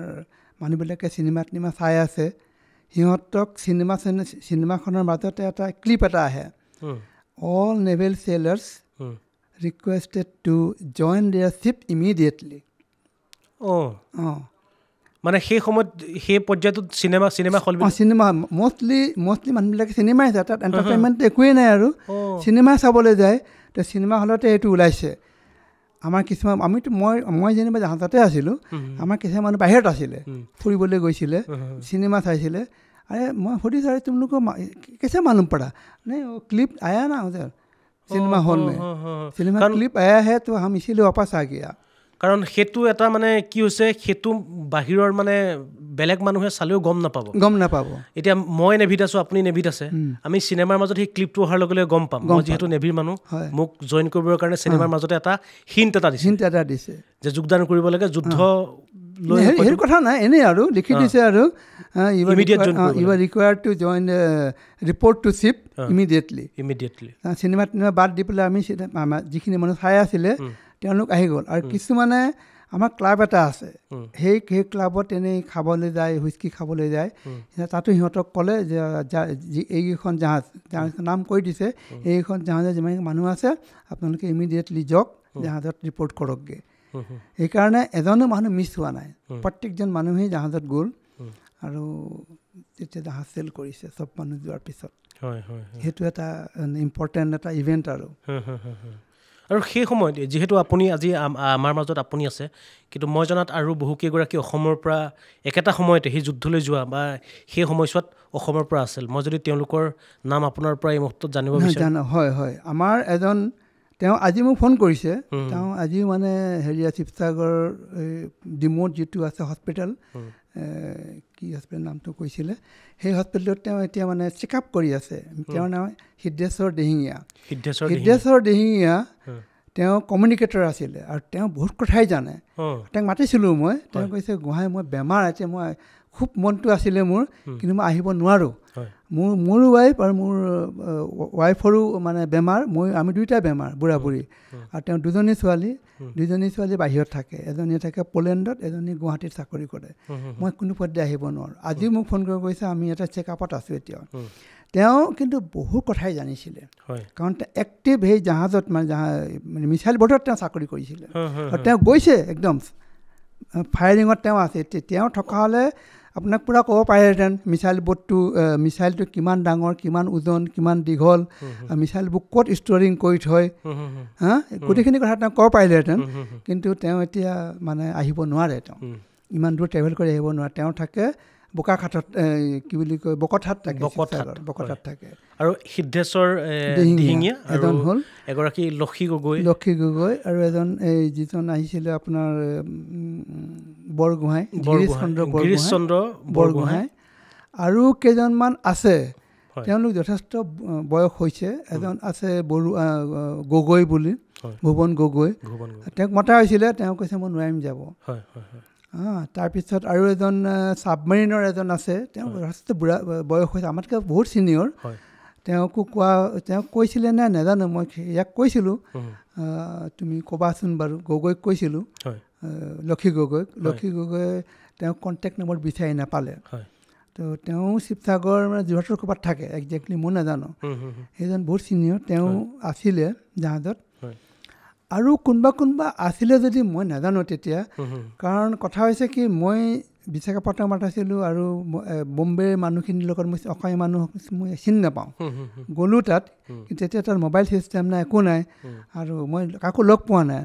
মানুহবিলাকে চিনেমা চাই আছে সিহঁতক চিনেমাখনৰ মাজতে এটা ক্লিপ এটা আহে all naval sailors requested to join their ship immediately. মানে সেই সময়ত সেই পৰ্যায়টোত চিনেমা হল চিনেমা মষ্টলি মানুহবিলাকে চিনেমাই চায় তাত এণ্টাৰটেইনমেণ্ট একোৱেই নাই আৰু চিনেমা চাবলৈ যায় তো চিনেমা হলতে এইটো ওলাইছে আমাৰ কিছুমান মই যেনিবা জাহাজতে আছিলোঁ আমাৰ কিছুমান মানুহ বাহিৰত আছিলে ফুৰিবলৈ গৈছিলে চিনেমা চাইছিলে আৰে মই সুধিছোঁ আৰে তোমালোকৰ कैसे मालूम पड़ा नहीं वो क्लिप आया ना उधर सिनेमा हॉल में सिनेमा क्लिप आया है तो हम इसीलिए वापस आ गया কাৰণ সেইটো এটা মানে কি হৈছে সেইটো বাহিৰৰ মানে বেলেগ মানুহে চালেও গম নাপাব এতিয়া মই নেভিত আছোঁ আপুনি নেভিত আছে আমি চিনেমাৰ মাজত সেই ক্লিপটো অহাৰ লগে লগে গম পাম মই যিহেতু নেভিৰ মানুহ মোক জইন কৰিবৰ কাৰণে চিনেমাৰ মাজতে এটা হিণ্ট এটা দিছে যে যোগদান কৰিব লাগে যুদ্ধ সেই কথা নাই এনেই আৰু লিখি দিছে আৰু you are required to join report to ship immediately cinema বাদ দি পেলাই আমি যিখিনি মানুহ চাই আছিলে তেওঁলোক আহি গ'ল আৰু কিছুমানে আমাৰ ক্লাব এটা আছে সেই ক্লাবত এনেই খাবলৈ যায় হুইস্কি খাবলৈ যায় তাতো সিহঁতক ক'লে যে এইকেইখন জাহাজ নাম কৈ দিছে এইকেইখন জাহাজত যিমান মানুহ আছে আপোনালোকে ইমিডিয়েটলি যাওক জাহাজত ৰিপৰ্ট কৰকগৈ সেইকাৰণে এজনো মানুহ মিছ হোৱা নাই প্ৰত্যেকজন মানুহেই জাহাজত গ'ল আৰু তেতিয়া জাহাজ চেল কৰিছে চব মানুহ যোৱাৰ পিছত সেইটো এটা ইম্পৰ্টেণ্ট এটা ইভেণ্ট আৰু সেই সময়ত যিহেতু আপুনি আজি আমাৰ মাজত আপুনি আছে কিন্তু মই জনাত আৰু বহুকেইগৰাকী অসমৰ পৰা একেটা সময়তে সেই যুদ্ধলৈ যোৱা বা সেই সময়ছোৱাত অসমৰ পৰা আছিল মই যদি তেওঁলোকৰ নাম আপোনাৰ পৰা এই মুহূৰ্তত জানিব বিচাৰোঁ হয় আমাৰ এজন তেওঁ আজি মোক ফোন কৰিছে তেওঁ আজিও মানে শিৱসাগৰ ডিমৌত যিটো আছে হস্পিটেল কি হস্পিটেল নামটো কৈছিলে সেই হস্পিটেলত তেওঁ এতিয়া মানে চেকআপ কৰি আছে তেওঁৰ নাম সিদ্ধেশ্বৰ দিহিঙীয়া তেওঁ কমিউনিকেটৰ আছিলে আৰু তেওঁ বহুত কথাই জানে তেওঁক মাতিছিলোঁ মই তেওঁ কৈছে গোহাঁই মই বেমাৰ আছে মই খুব মনটো আছিলে মোৰ কিন্তু মই আহিব নোৱাৰোঁ মোৰো ৱাইফ আৰু মোৰ ৱাইফৰো মানে বেমাৰ আমি দুয়োটা বেমাৰ বুঢ়া বুঢ়ী আৰু তেওঁ দুজনী ছোৱালী বাহিৰত থাকে এজনী থাকে পোলেণ্ডত এজনী গুৱাহাটীত চাকৰি কৰে মই কোনো পধ্যে আহিব নোৱাৰোঁ আজিও মোক ফোন কৰি কৈছে আমি এটা চেকআপত আছোঁ এতিয়া তেওঁ কিন্তু বহুত কথাই জানিছিলে কাৰণ তেওঁ এক্টিভ সেই জাহাজত মানে মিছাইল বৰ্ডত তেওঁ চাকৰি কৰিছিলে আৰু তেওঁ গৈছে একদম ফায়াৰিঙত তেওঁ আছে তেওঁ থকা হ'লে আপোনাক পূৰা ক'ব পাৰিলেহেঁতেন মিছাইলটো কিমান ডাঙৰ কিমান ওজন কিমান দীঘল মিছাইলবোৰ ক'ত ষ্ট'ৰিং কৰি থয় গোটেইখিনি কথা তেওঁ ক'ব পাৰিলেহেঁতেন কিন্তু তেওঁ এতিয়া মানে আহিব নোৱাৰে তেওঁ ইমান দূৰ ট্ৰেভেল কৰি আহিব নোৱাৰে তেওঁ থাকে বোকাখাটত কি বুলি কয় বকথাত থাকে বকথাত থাকে আৰু সিদ্ধেশ্বৰ দিহিঙীয়া এজন হ'ল এগৰাকী লক্ষী গগৈ আৰু এজন এই যিজন আহিছিলে আপোনাৰ বৰগোহাঁই গিৰীশ চন্দ্ৰ বৰগোহাঁই আৰু কেইজনমান আছে তেওঁলোক যথেষ্ট বয়স হৈছে এজন আছে গগৈ বুলি ভুৱন গগৈ তেওঁক মতা হৈছিলে তেওঁ কৈছে মই নোৱাৰিম যাব তাৰপিছত আৰু এজন ছাবমেৰিনৰ এজন আছে তেওঁ যথেষ্ট বুঢ়া বয়স হৈছে আমাতকৈ বহুত ছিনিয়ৰ তেওঁক কৈছিলে নে নাজানো মই ইয়াক কৈছিলোঁ তুমি ক'বাচোন বাৰু গগৈক কৈছিলোঁ লক্ষী গগৈ তেওঁক কণ্টেক্ট নম্বৰ বিচাৰি নাপালে তো তেওঁ শিৱসাগৰ মানে যোৰহাটৰ ক'ৰবাত থাকে একজেক্টলি মই নাজানো সেইজন বহুত ছিনিয়ৰ তেওঁ আছিলে জাহাজত আৰু কোনোবা আছিলে যদি মই নাজানো তেতিয়া কাৰণ কথা হৈছে কি মই বিশাখাপট্টনমত আছিলোঁ আৰু বম্বেৰ মানুহখিনিৰ লগত মই অসমীয়া মানুহ মই চিনি নাপাওঁ গ'লোঁ তাত তেতিয়া তাত মোবাইল চিষ্টেম নাই একো নাই আৰু মই কাকো লগ পোৱা নাই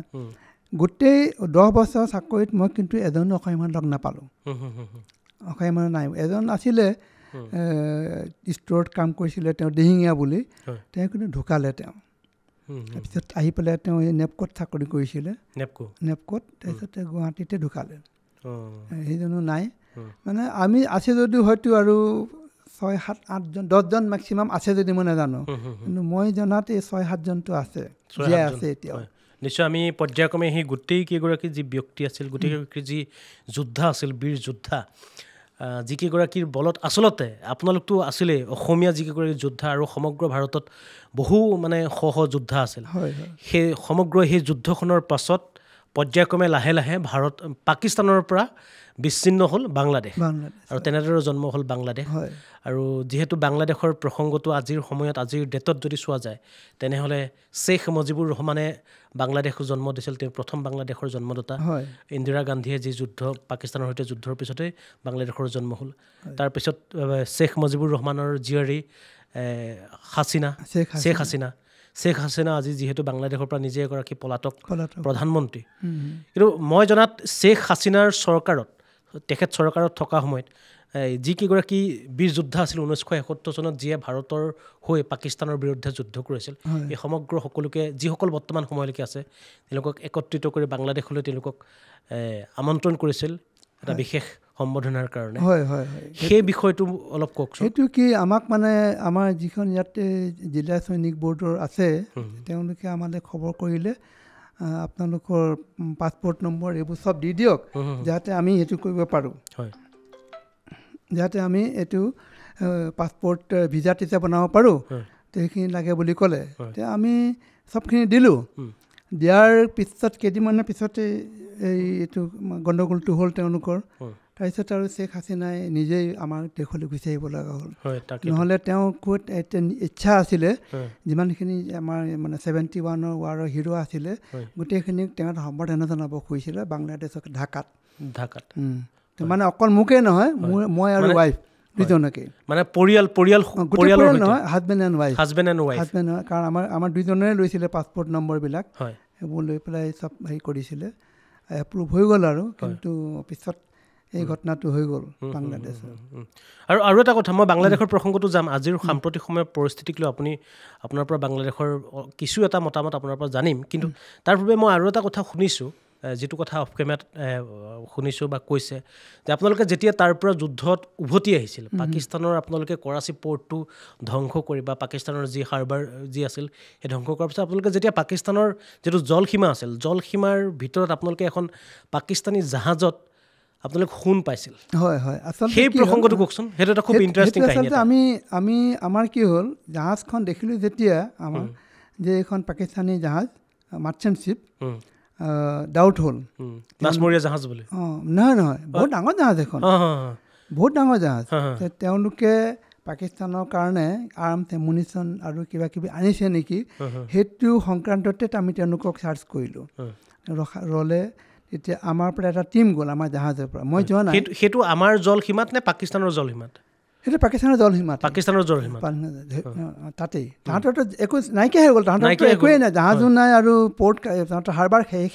গোটেই 10 বছৰ চাকৰিত মই কিন্তু এজনো অসমীয়া মানুহ লগ নাপালোঁ অসমীয়া মানুহ নাই এজন আছিলে ষ্ট'ৰত কাম কৰিছিলে তেওঁ দিহিঙীয়া বুলি তেওঁ কিন্তু ঢুকালে তেওঁ তাৰপিছত আহি পেলাই তেওঁ এই নেপকোত চাকৰি কৰিছিলে নেপকোত তাৰপিছত গুৱাহাটীতে ঢুকালে সেইজনো নাই মানে আমি আছে যদিও হয়তো আৰু 6, 7, 8জন 10জন মেক্সিমাম আছে যদি মই নাজানো কিন্তু মই জনাত এই 6-7জনটো আছে জীয়াই আছে এতিয়াও নিশ্চয় আমি পৰ্যায়ক্ৰমে সেই গোটেইকেইগৰাকী যি ব্যক্তি আছিল গোটেইকেইগৰাকী যি যোদ্ধা আছিল বীৰ যোদ্ধা যিকেইগৰাকীৰ বলত আচলতে আপোনালোকতো আছিলে অসমীয়া যিকেইগৰাকী যোদ্ধা আৰু সমগ্ৰ ভাৰতত বহু মানে যোদ্ধা আছিল সেই সমগ্ৰ সেই যুদ্ধখনৰ পাছত পৰ্যায়ক্ৰমে লাহে লাহে পাকিস্তানৰ পৰা বিচ্ছিন্ন হ'ল বাংলাদেশ আৰু তেনেদৰে জন্ম হ'ল বাংলাদেশ আৰু যিহেতু বাংলাদেশৰ প্ৰসংগটো আজিৰ সময়ত আজিৰ ডেটত যদি চোৱা যায় তেনেহ'লে শ্বেখ মুজিবুৰ ৰহমানে বাংলাদেশ জন্ম দিছিল তেওঁ প্ৰথম বাংলাদেশৰ জন্মদাতা ইন্দিৰা গান্ধীয়ে যি যুদ্ধ পাকিস্তানৰ সৈতে যুদ্ধৰ পিছতে বাংলাদেশৰ জন্ম হ'ল তাৰপিছত শ্বেখ মুজিবুৰ ৰহমানৰ জীয়ৰী শ্বেখ হাছিনা আজি যিহেতু বাংলাদেশৰ পৰা নিজে এগৰাকী পলাতক প্ৰধানমন্ত্ৰী কিন্তু মই জনাত শ্বেখ হাছিনাৰ তেখেত চৰকাৰত থকা সময়ত যিকেইগৰাকী বীৰ যোদ্ধা আছিল 1971 চনত যিয়ে ভাৰতৰ হৈ পাকিস্তানৰ বিৰুদ্ধে যুদ্ধ কৰিছিল এই সমগ্ৰ সকলোকে যিসকল বৰ্তমান সময়লৈকে আছে তেওঁলোকক একত্ৰিত কৰি বাংলাদেশলৈ তেওঁলোকক আমন্ত্ৰণ কৰিছিল এটা বিশেষ সম্বোধনাৰ কাৰণে সেই বিষয়টো অলপ কওকচোন সেইটো কি আমাক মানে আমাৰ যিখন ইয়াতে জিলা সৈনিক বৰ্ডৰ আছে তেওঁলোকে আমালৈ খবৰ কৰিলে আপোনালোকৰ পাছপোৰ্ট নম্বৰ এইবোৰ চব দি দিয়ক যাতে আমি সেইটো কৰিব পাৰোঁ যাতে আমি এইটো পাছপোৰ্ট ভিজা টিজা বনাব পাৰোঁ সেইখিনি লাগে বুলি ক'লে তেতিয়া আমি চবখিনি দিলোঁ দিয়াৰ পিছত কেইদিনমানৰ পিছতে এইটো গণ্ডগোলটো হ'ল তেওঁলোকৰ তাৰপিছত আৰু শ্বেখ হাছিনাই নিজেই আমাৰ দেশলৈ গুচি আহিব লগা হ'ল নহ'লে তেওঁ খুব ইচ্ছা আছিলে যিমানখিনি আমাৰ মানে 71ৰ ৱাৰৰ হিৰো আছিলে গোটেইখিনিক তেওঁ সম্বৰ্ধনা জনাব খুজিছিলে বাংলাদেশক ঢাকাত মানে অকল মোকেই নহয় মই আৰু ৱাইফ দুজনকে মানে পৰিয়াল নহয় হাজবেণ্ড এণ্ড ৱাইফ কাৰণ আমাৰ দুজনেৰে লৈছিলে পাছপোৰ্ট নম্বৰবিলাক সেইবোৰ লৈ পেলাই চব হেৰি কৰিছিলে এপ্ৰুভ হৈ গ'ল আৰু কিন্তু পিছত এই ঘটনাটো হৈ গ'ল বাংলাদেশৰ আৰু এটা কথা মই বাংলাদেশৰ প্ৰসংগটো যাম আজিৰ সাম্প্ৰতিক সময়ৰ পৰিস্থিতিক লৈ আপোনাৰ পৰা বাংলাদেশৰ কিছু এটা মতামত আপোনাৰ পৰা জানিম কিন্তু তাৰ পূৰ্বে মই আৰু এটা কথা শুনিছোঁ যিটো কথা অফ কেমেৰাত শুনিছোঁ বা কৈছে যে আপোনালোকে যেতিয়া তাৰ পৰা যুদ্ধত উভতি আহিছিল পাকিস্তানৰ আপোনালোকে কৰাচী পৰ্টটো ধ্বংস কৰি বা পাকিস্তানৰ যি হাৰ্বাৰ যি আছিল সেই ধ্বংস কৰাৰ পিছত আপোনালোকে যেতিয়া পাকিস্তানৰ যিটো জলসীমা আছিল জলসীমাৰ ভিতৰত আপোনালোকে এখন পাকিস্তানী জাহাজত আপোনালোক শুন পাইছিল আচলতে সেই প্ৰসংগটো কওকচোন সেইটো এটা খুব ইণ্টাৰেষ্টিং কাহিনী আমি আমাৰ কি হ'ল জাহাজখন দেখিলোঁ যেতিয়া আমাৰ যে এখন পাকিস্তানী জাহাজ মাৰ্চেণ্ট শ্বিপ ডাউট হ'ল মাছমৰীয়া জাহাজ বুলি নহয় বহুত ডাঙৰ জাহাজ এখন বহুত ডাঙৰ জাহাজ তেওঁলোকে পাকিস্তানৰ কাৰণে আৰ্মছ এমুনিশ্যন আৰু কিবা কিবি আনিছে নেকি সেইটো সংক্ৰান্ততে আমি তেওঁলোকক চাৰ্চ কৰিলোঁ ৰ'লে তেতিয়া আমাৰ পৰা এটা টীম গ'ল আমাৰ জাহাজৰ পৰা মই যোৱা নাই সেইটো আমাৰ জলসীমাত নে পাকিস্তানৰ জলসীমাত সেইটো পাকিস্তানৰ জলসীমাত তাতেই তাহাঁতৰতো একো নাইকিয়া হৈ গ'ল তাহাঁতৰ একোৱেই নাই জাহাজো নাই আৰু পৰ্ট তাহাঁতৰ হাৰ্বাৰ শেষ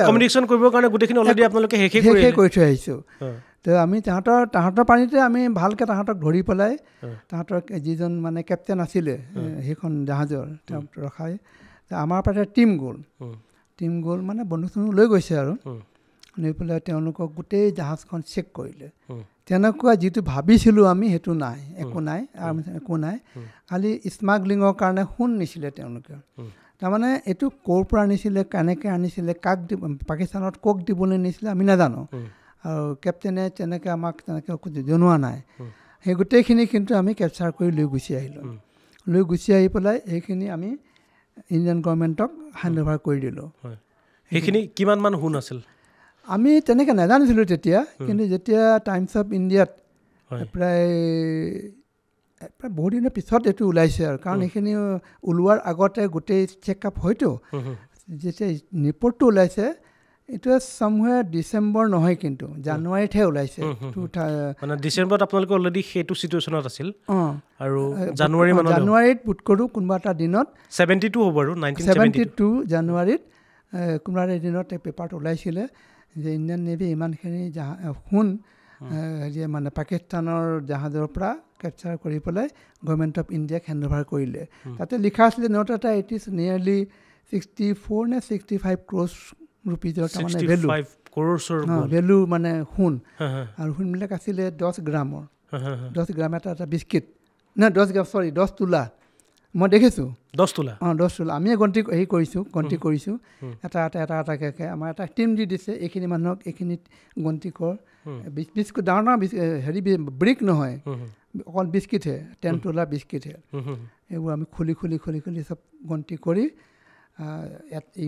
কমিউনিকেশ্যন কৰিবৰ কাৰণে গোটেইখিনি অলৰেডি আপোনালোকে শেষে কৰি থৈ আহিছোঁ তো আমি তাহাঁতৰ পানীতে আমি ভালকৈ তাহাঁতক ধৰি পেলাই তাহাঁতৰ যিজন মানে কেপ্টেইন আছিলে সেইখন জাহাজৰ তেওঁক ৰখাই আমাৰ পৰা টিম গ'ল মানে বন্ধু চন্ধু লৈ গৈছে আৰু লৈ পেলাই তেওঁলোকক গোটেই জাহাজখন চেক কৰিলে তেনেকুৱা যিটো ভাবিছিলোঁ আমি সেইটো নাই একো নাই খালি স্মাগলিঙৰ কাৰণে সোণ নিছিলে তেওঁলোকে তাৰমানে এইটো ক'ৰ পৰা আনিছিলে কেনেকৈ আনিছিলে কাক পাকিস্তানত কক দিবলৈ নিছিলে আমি নাজানো আৰু কেপ্টেইনে তেনেকৈ আমাক তেনেকৈ জনোৱা নাই সেই গোটেইখিনি কিন্তু আমি কেপচাৰ কৰি লৈ গুচি আহি পেলাই সেইখিনি আমি ইণ্ডিয়ান গভৰ্ণমেণ্টক হেণ্ড অভাৰ কৰি দিলোঁ সেইখিনি কিমানমান সোণ আছিল আমি তেনেকৈ নাজানিছিলোঁ তেতিয়া কিন্তু যেতিয়া টাইমছ অফ ইণ্ডিয়াত প্ৰায় বহুত দিনৰ পিছত এইটো ওলাইছে আৰু কাৰণ এইখিনি ওলোৱাৰ আগতে গোটেই চেকআপ হয়তো যেতিয়া ৰিপৰ্টটো ওলাইছে এইটো চামহুৱেৰ ডিচেম্বৰ নহয় কিন্তু জানুৱাৰীতহে ওলাইছে মানে ডিচেম্বৰত আপোনালোকে অলৰেডি সেইটো চিটুৱেশ্যনত আছিল আৰু জানুৱাৰীত বোধ কৰোঁ কোনোবা এটা দিনত 72 হ'ব আৰু 1972 জানুৱাৰীত কোনোবা এটা দিনত এই পেপাৰটো ওলাইছিলে যে ইণ্ডিয়ান নেভি ইমানখিনি সোণ মানে পাকিস্তানৰ জাহাজৰ পৰা কেপচাৰ কৰি পেলাই গভৰ্ণমেণ্ট অফ ইণ্ডিয়াক হেণ্ড অভাৰ কৰিলে তাতে লিখা আছিলে নট এটা ইট ইজ নিয়াৰলি 64 নে 65 ক্ৰ'ৰ্ছ ৰুপিজৰ তাৰমানে ভেলু মানে সোণ আৰু সোণবিলাক আছিলে 10 গ্ৰামৰ 10 গ্ৰাম এটা বিস্কিট নাই 10 তোলা মই দেখিছোঁ 10 তোলা আমি গন্তি কৰিছোঁ এটাকৈ আমাৰ এটা টিম দি দিছে এইখিনি মানুহক এইখিনিত গন্তি কৰ বিস্কুট ডাঙৰ হেৰি ব্ৰিক নহয় অকল বিস্কিটহে 10 তোলা বিস্কিটহে এইবোৰ আমি খুলি চব গন্তি কৰি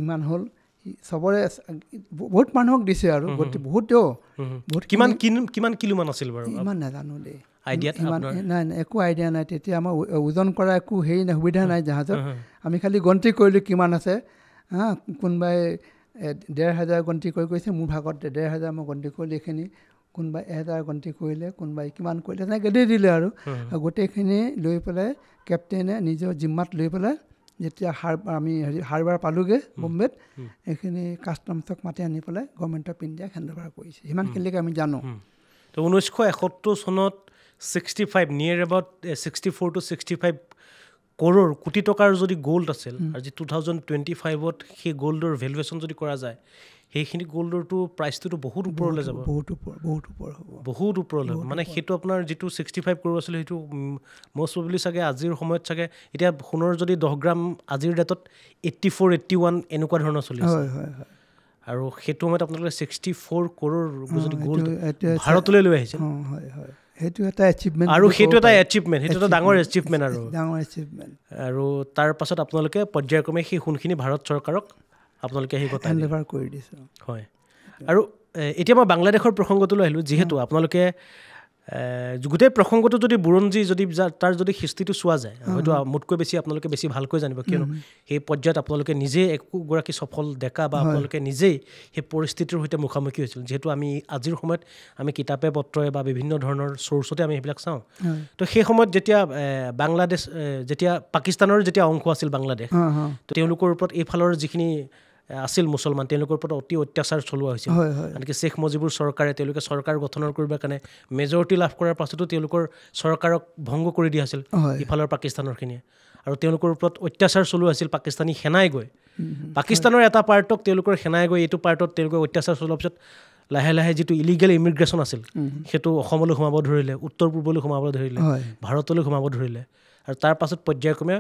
ইমান হ'ল চবৰে বহুত মানুহক দিছে আৰু বহুত কিমান কিলোমান আছিল বাৰু ইমান নাজানো দেই নাই একো আইডিয়া নাই তেতিয়া আমাৰ ওজন কৰা একো হেৰি নাই সুবিধা নাই জাহাজত আমি খালি গন্তি কৰিলোঁ কিমান আছে কোনোবাই 1,500 গন্তি কৰি কৈছে মোৰ ভাগত 1,500 মই গন্তি কৰিলোঁ এইখিনি কোনোবাই 1,000 গন্তি কৰিলে কোনোবাই কিমান কৰিলে তেনেকৈ দি দিলে আৰু গোটেইখিনি লৈ পেলাই কেপ্টেইনে নিজৰ জিম্মাত লৈ পেলাই যেতিয়া আমি হাৰবাৰ পালোগৈ বম্বেত এইখিনি কাষ্টমছক মাতি আনি পেলাই গভৰ্ণমেণ্ট অফ ইণ্ডিয়াক হেণ্ড অভাৰ কৰিছে সিমানখিনিলৈকে আমি জানো তো 1971 চনত 65 নিয়েৰ এবাউট 64 to 65 কোটি টকাৰ যদি গ'ল্ড আছিল আৰু যি 2025ত সেই গ'ল্ডৰ ভেলুৱেশ্যন যদি কৰা যায় সেইখিনি গ'ল্ডৰটো প্ৰাইচটোতো বহুত ওপৰলৈ যাব বহুত ওপৰলৈ মানে সেইটো আপোনাৰ যিটো 65 ক্ৰ'ৰ আছিল সেইটো মষ্ট প্ৰবেবলি চাগে আজিৰ সময়ত চাগে এতিয়া সোণৰ যদি 10 গ্ৰাম আজিৰ ডেটত 84 81 এনেকুৱা ধৰণৰ চলি আছে আৰু সেইটো সময়ত আপোনালোকে 64 ক্ৰ'ৰৰ যদি গ'ল্ড ভাৰতলৈ লৈ আহিছে সেইটো এটা এচিভমেণ্ট আৰু সেইটো এটা ডাঙৰ এচিভমেণ্ট আৰু তাৰ পাছত আপোনালোকে পৰ্যায়ক্ৰমে সেই সোণখিনি ভাৰত চৰকাৰক আপোনালোকে সেই কথা হেণ্ড অভাৰ কৰি দিছে হয় আৰু এতিয়া মই বাংলাদেশৰ প্ৰসংগটোলৈ আহিলোঁ যিহেতু আপোনালোকে গোটেই প্ৰসংগটো যদি বুৰঞ্জী যদি তাৰ যদি হিষ্ট্ৰীটো চোৱা যায় হয়তো মোতকৈ বেছি আপোনালোকে বেছি ভালকৈ জানিব কিয়নো সেই পৰ্যায়ত আপোনালোকে নিজেই একোগৰাকী সফল ডেকা বা আপোনালোকে নিজেই সেই পৰিস্থিতিৰ সৈতে মুখামুখি হৈছিল যিহেতু আমি আজিৰ সময়ত আমি কিতাপে পত্ৰই বা বিভিন্ন ধৰণৰ চ'ৰ্চতে আমি সেইবিলাক চাওঁ তো সেই সময়ত যেতিয়া বাংলাদেশ যেতিয়া পাকিস্তানৰ যেতিয়া অংশ আছিল বাংলাদেশ তো তেওঁলোকৰ ওপৰত এইফালৰ যিখিনি আছিল মুছলমান তেওঁলোকৰ ওপৰত অতি অত্যাচাৰ চলোৱা হৈছিল আনকি শ্বেখ মুজিবুৰ চৰকাৰে তেওঁলোকে চৰকাৰ গঠনৰ কৰিবৰ কাৰণে মেজৰিটি লাভ কৰাৰ পাছতো তেওঁলোকৰ চৰকাৰক ভংগ কৰি দিয়া আছিল ইফালৰ পাকিস্তানৰখিনিয়ে আৰু তেওঁলোকৰ ওপৰত অত্যাচাৰ চলোৱা হৈছিল পাকিস্তানী সেনাই গৈ পাকিস্তানৰ এটা পাৰ্টক তেওঁলোকৰ সেনাই গৈ এইটো পাৰ্টত তেওঁলোকে অত্যাচাৰ চলোৱাৰ পিছত লাহে লাহে যিটো ইলিগেল ইমিগ্ৰেশ্যন আছিল সেইটো অসমলৈ সোমাব ধৰিলে উত্তৰ পূৰ্বলৈ সোমাব ধৰিলে ভাৰতলৈ সোমাব ধৰিলে আৰু তাৰ পাছত পৰ্যায়ক্ৰমে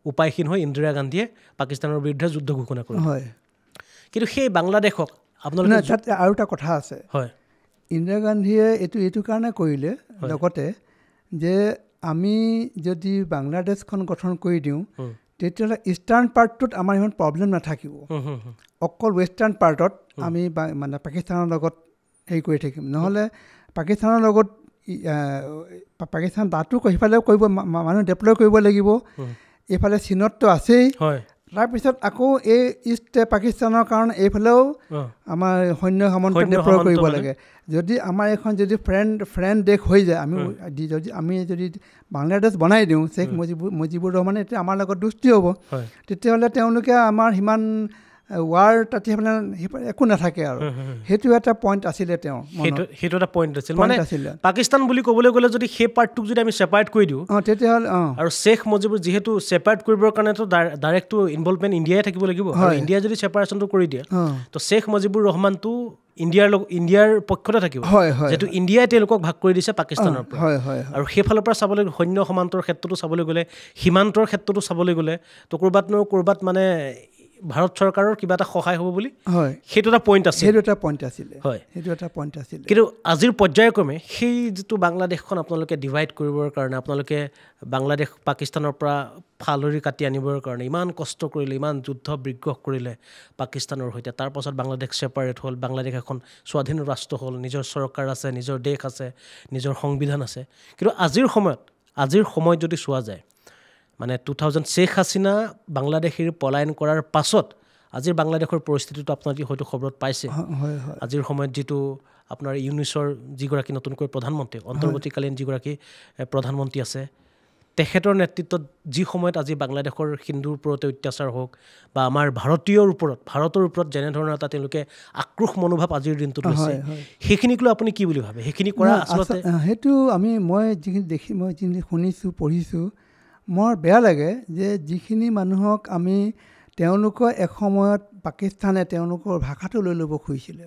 উপায়হীন হৈ ইন্দিৰা গান্ধীয়ে পাকিস্তানৰ বিৰুদ্ধে যুদ্ধ ঘোষণা কৰিলে কিন্তু সেই বাংলাদেশক আপোনালোকে আৰু এটা কথা আছে হয় ইন্দিৰা গান্ধীয়ে এইটো কাৰণে কৰিলে লগতে যে আমি যদি বাংলাদেশখন গঠন কৰি দিওঁ তেতিয়াহ'লে ইষ্টাৰ্ণ পাৰ্টটোত আমাৰ ইমান প্ৰব্লেম নাথাকিব অকল ৱেষ্টাৰ্ণ পাৰ্টত আমি মানে পাকিস্তানৰ লগত হেৰি কৰি থাকিম নহ'লে পাকিস্তানৰ লগত পাকিস্তান তাতো সিফালেও কৰিব মানুহ ডেপ্লয় কৰিব লাগিব এইফালে চীনততো আছেই তাৰপিছত আকৌ এই ইষ্ট পাকিস্তানৰ কাৰণে এইফালেও আমাৰ সৈন্য সামন্ত ডেপ্লয় কৰিব লাগে যদি আমাৰ এখন যদি ফ্ৰেণ্ড দেশ হৈ যায় আমি যদি বাংলাদেশ বনাই দিওঁ শ্বেখ মুজিবুৰ ৰহমানে এতিয়া আমাৰ লগত দুষ্টি হ'ব তেতিয়াহ'লে তেওঁলোকে আমাৰ সিমান ৱাৰ তাতে মানে একো নাথাকে আৰু সেইটো এটা পইণ্ট আছিলে তেওঁৰ সেইটো এটা পইণ্ট আছিল মানে পাকিস্তান বুলি ক'বলৈ গ'লে যদি সেই পাৰ্টটোক যদি আমি ছেপাৰেট কৰি দিওঁ তেতিয়াহ'লে আৰু শ্বেখ মুজিবুৰ যিহেতু ছেপাৰেট কৰিবৰ কাৰণেতো ডাইৰেক্টটো ইনভলভমেণ্ট ইণ্ডিয়াই থাকিব লাগিব আৰু ইণ্ডিয়াই যদি ছেপাৰেশ্যনটো কৰি দিয়ে তো শ্বেখ মুজিবুৰ ৰহমানটো ইণ্ডিয়াৰ পক্ষতে থাকিব যিহেতু ইণ্ডিয়াই তেওঁলোকক ভাগ কৰি দিছে পাকিস্তানৰ পৰা আৰু সেইফালৰ পৰা চাবলৈ সৈন্য সমান্তৰ ক্ষেত্ৰতো চাবলৈ গ'লে সীমান্তৰ ক্ষেত্ৰতো চাবলৈ গ'লে তো ক'ৰবাত মানে ভাৰত চৰকাৰৰ কিবা এটা সহায় হ'ব বুলি সেইটো এটা পইণ্ট আছিলে হয় কিন্তু আজিৰ পৰ্যায়ক্ৰমে সেই যিটো বাংলাদেশখন আপোনালোকে ডিভাইড কৰিবৰ কাৰণে আপোনালোকে বাংলাদেশ পাকিস্তানৰ পৰা ফালৰি কাটি আনিবৰ কাৰণে ইমান কষ্ট কৰিলে ইমান যুদ্ধ বিগ্ৰহ কৰিলে পাকিস্তানৰ সৈতে তাৰপাছত বাংলাদেশ ছেপাৰেট হ'ল বাংলাদেশ এখন স্বাধীন ৰাষ্ট্ৰ হ'ল নিজৰ চৰকাৰ আছে নিজৰ দেশ আছে নিজৰ সংবিধান আছে কিন্তু আজিৰ সময়ত যদি চোৱা যায় মানে 2000 শ্বেখ হাছিনা বাংলাদেশীৰ পলায়ন কৰাৰ পাছত আজিৰ বাংলাদেশৰ পৰিস্থিতিটো আপোনালোকে হয়তো খবৰত পাইছে আজিৰ সময়ত যিটো আপোনাৰ ইউনিছৰ যিগৰাকী নতুনকৈ প্ৰধানমন্ত্ৰী অন্তৰ্বৰ্তীকালীন যিগৰাকী প্ৰধানমন্ত্ৰী আছে তেখেতৰ নেতৃত্বত যি সময়ত আজি বাংলাদেশৰ হিন্দুৰ ওপৰতে অত্যাচাৰ হওক বা আমাৰ ভাৰতৰ ওপৰত যেনেধৰণৰ এটা তেওঁলোকে আক্ৰোশ মনোভাৱ আজিৰ দিনটোত লৈছে সেইখিনিক লৈ আপুনি কি বুলি ভাবে সেইখিনি কৰা আচলতে সেইটো মই যিখিনি শুনিছোঁ পঢ়িছোঁ মোৰ বেয়া লাগে যে যিখিনি মানুহক আমি তেওঁলোকৰ এসময়ত পাকিস্তানে তেওঁলোকৰ ভাষাটো লৈ ল'ব খুজিছিলে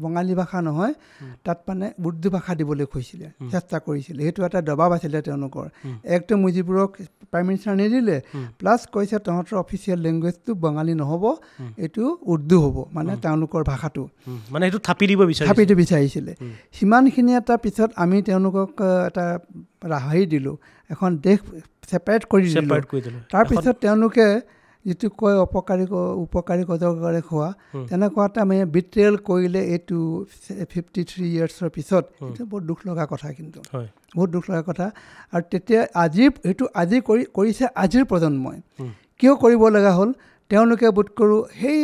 বঙালী ভাষা নহয় তাত মানে উৰ্দু ভাষা দিবলৈ খুজিছিলে চেষ্টা কৰিছিলে সেইটো এটা দবাব আছিলে তেওঁলোকৰ একটো মুজিবুৰক প্ৰাইম মিনিষ্টাৰ নিদিলে প্লাছ কৈছে তহঁতৰ অফিচিয়েল লেংগুৱেজটো বঙালী নহ'ব এইটো উৰ্দু হ'ব মানে তেওঁলোকৰ ভাষাটো মানে সেইটো থাপি দিব বিচাৰিছিলে সিমানখিনি এটা পিছত আমি তেওঁলোকক এটা ৰাহি দিলোঁ এখন দেশ ছেপাৰেট কৰি দিলোঁ তাৰপিছত তেওঁলোকে যিটো কয় উপকাৰী অজগৰে খোৱা তেনেকুৱাতে আমি বিট্ৰেল কৰিলে এইটো 53 ইয়াৰ্ছৰ পিছত এইটো বহুত দুখ লগা কথা কিন্তু বহুত দুখ লগা কথা আৰু তেতিয়া আজি কৰিছে আজিৰ প্ৰজন্মই কিয় কৰিব লগা হ'ল তেওঁলোকে বোধ কৰোঁ সেই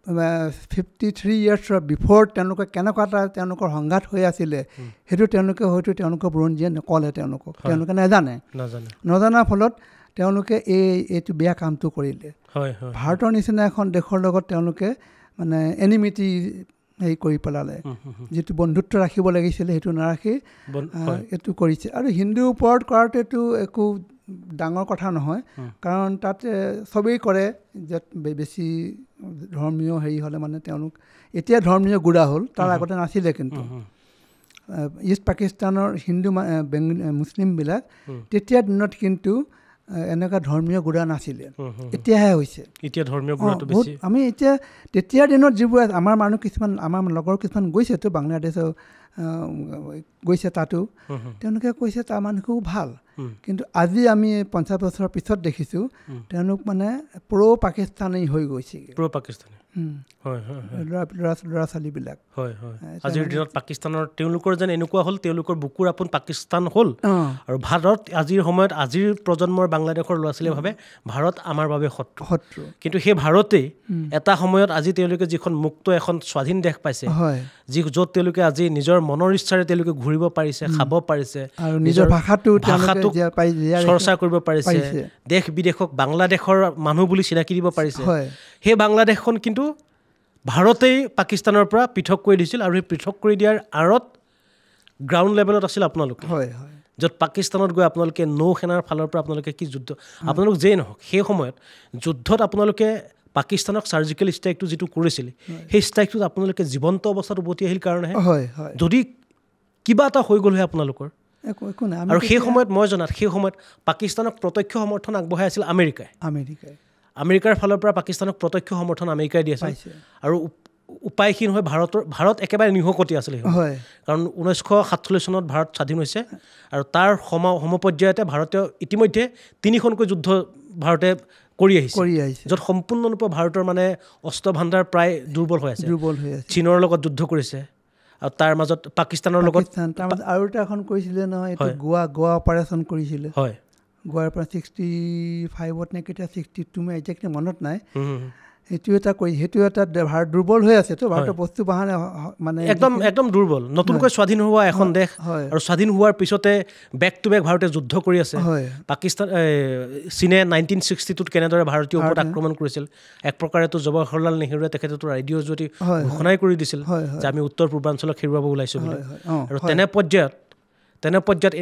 53 ইয়াৰ্ছৰ বিফৰ তেওঁলোকে কেনেকুৱা এটা তেওঁলোকৰ সংঘাত হৈ আছিলে সেইটো তেওঁলোকে হয়তো তেওঁলোকৰ বুৰঞ্জীয়ে নক'লে তেওঁলোকে নজনাৰ ফলত তেওঁলোকে এইটো বেয়া কামটো কৰিলে ভাৰতৰ নিচিনা এখন দেশৰ লগত তেওঁলোকে মানে এনিমিটি হেৰি কৰি পেলালে যিটো বন্ধুত্ব ৰাখিব লাগিছিলে সেইটো নাৰাখি এইটো কৰিছে আৰু হিন্দুৰ ওপৰত কৰাটো এইটো একো ডাঙৰ কথা নহয় কাৰণ তাত চবেই কৰে যে বেছি ধৰ্মীয় হেৰি হ'লে মানে তেওঁলোক এতিয়া ধৰ্মীয় গুড়া হ'ল তাৰ আগতে নাছিলে কিন্তু ইষ্ট পাকিস্তানৰ হিন্দু মুছলিমবিলাক তেতিয়াৰ দিনত কিন্তু এনেকুৱা ধৰ্মীয় গুড়া নাছিলে এতিয়াহে হৈছে এতিয়া ধৰ্মীয় গুড়াটো বেছি আমি এতিয়া তেতিয়াৰ দিনত যিবোৰ আমাৰ মানুহ কিছুমান আমাৰ লগৰ কিছুমান গৈছেতো বাংলাদেশৰ গৈছে তাতো তেওঁলোকে কৈছে তাৰ মানুহবোৰ ভাল কিন্তু আজি আমি 50 বছৰৰ পিছত দেখিছোঁ তেওঁলোক মানে পাকিস্তানী হৈ গৈছে ল'ৰা ছোৱালীবিলাক আজিৰ দিনত পাকিস্তানৰ তেওঁলোকৰ যেন এনেকুৱা হ'ল তেওঁলোকৰ বুকুৰ আপোন পাকিস্তান হ'ল আৰু ভাৰত আজিৰ সময়ত আজিৰ প্ৰজন্মৰ বাংলাদেশৰ ল'ৰা ছোৱালীয়ে ভাবে ভাৰত আমাৰ বাবে শত্ৰু কিন্তু সেই ভাৰতেই এটা সময়ত আজি তেওঁলোকে যিখন মুক্ত এখন স্বাধীন দেশ পাইছে য'ত তেওঁলোকে আজি নিজৰ মনৰ ইচ্ছাৰে তেওঁলোকে ঘূৰিব পাৰিছে খাব পাৰিছে আৰু নিজৰ ভাষাটোক চৰ্চা কৰিব পাৰিছে দেশ বিদেশক বাংলাদেশৰ মানুহ বুলি চিনাকি দিব পাৰিছে সেই বাংলাদেশখন কিন্তু ভাৰতেই পাকিস্তানৰ পৰা পৃথক কৰি দিছিল আৰু সেই পৃথক কৰি দিয়াৰ আঁৰত গ্ৰাউণ্ড লেভেলত আছিল আপোনালোকে য'ত পাকিস্তানত গৈ আপোনালোকে নৌ সেনাৰ ফালৰ পৰা আপোনালোকে কি যুদ্ধ আপোনালোক যেই নহওক সেই সময়ত যুদ্ধত আপোনালোকে পাকিস্তানক চাৰ্জিকেল ষ্ট্ৰাইকটো যিটো কৰিছিল সেই ষ্ট্ৰাইকটোত আপোনালোকে জীৱন্ত অৱস্থাত উভতি আহিল কাৰণেহে যদি কিবা এটা হৈ গ'ল হয় আপোনালোকৰ আৰু সেই সময়ত মই জনাত সেই সময়ত পাকিস্তানক প্ৰত্যক্ষ সমৰ্থন আগবঢ়াই আছিল আমেৰিকাৰ ফালৰ পৰা পাকিস্তানক প্ৰত্যক্ষ সমৰ্থন আমেৰিকাই দি আছিল আৰু উপায়হীন হৈ ভাৰত একেবাৰে নিহকতি আছিলে কাৰণ 1947 চনত ভাৰত স্বাধীন হৈছে আৰু তাৰ সমপৰ্যায়তে ভাৰতে ইতিমধ্যে 3খনকৈ যুদ্ধ ভাৰতে কৰি আহিছে য'ত সম্পূৰ্ণৰূপে ভাৰতৰ মানে অস্ত্ৰ ভাণ্ডাৰ প্ৰায় দুৰ্বল হৈ আছে চীনৰ লগত যুদ্ধ কৰিছে আৰু তাৰ মাজত পাকিস্তানৰ লগত আৰু এটা এখন কৰিছিলে নহয় এইটো গোৱা অপাৰেশ্যন কৰিছিলে গোৱাৰ পৰা 65ত নে কেতিয়া 62 মই একজেক্টলি মনত নাই সেইটো এটা কৰি সেইটো এটা ভাৰত দুৰ্বল হৈ আছে তো ভাৰতৰ বস্তু বাহানে মানে একদম দুৰ্বল নতুনকৈ স্বাধীন হোৱা এখন দেশ আৰু স্বাধীন হোৱাৰ পিছতে বেক টু বেক ভাৰতে যুদ্ধ কৰি আছে পাকিস্তান চীনে 1962 কেনেদৰে ভাৰতীয় ওপৰত আক্ৰমণ কৰিছিল এক প্ৰকাৰেতো জৱাহৰলাল নেহৰুৱে তেখেতৰ ৰেডিঅ' জৰিয়তে ঘোষণাই কৰি দিছিল যে আমি উত্তৰ পূৰ্বাঞ্চলক হেৰুৱাব ওলাইছোঁ বুলি আৰু তেনে পৰ্যায়ত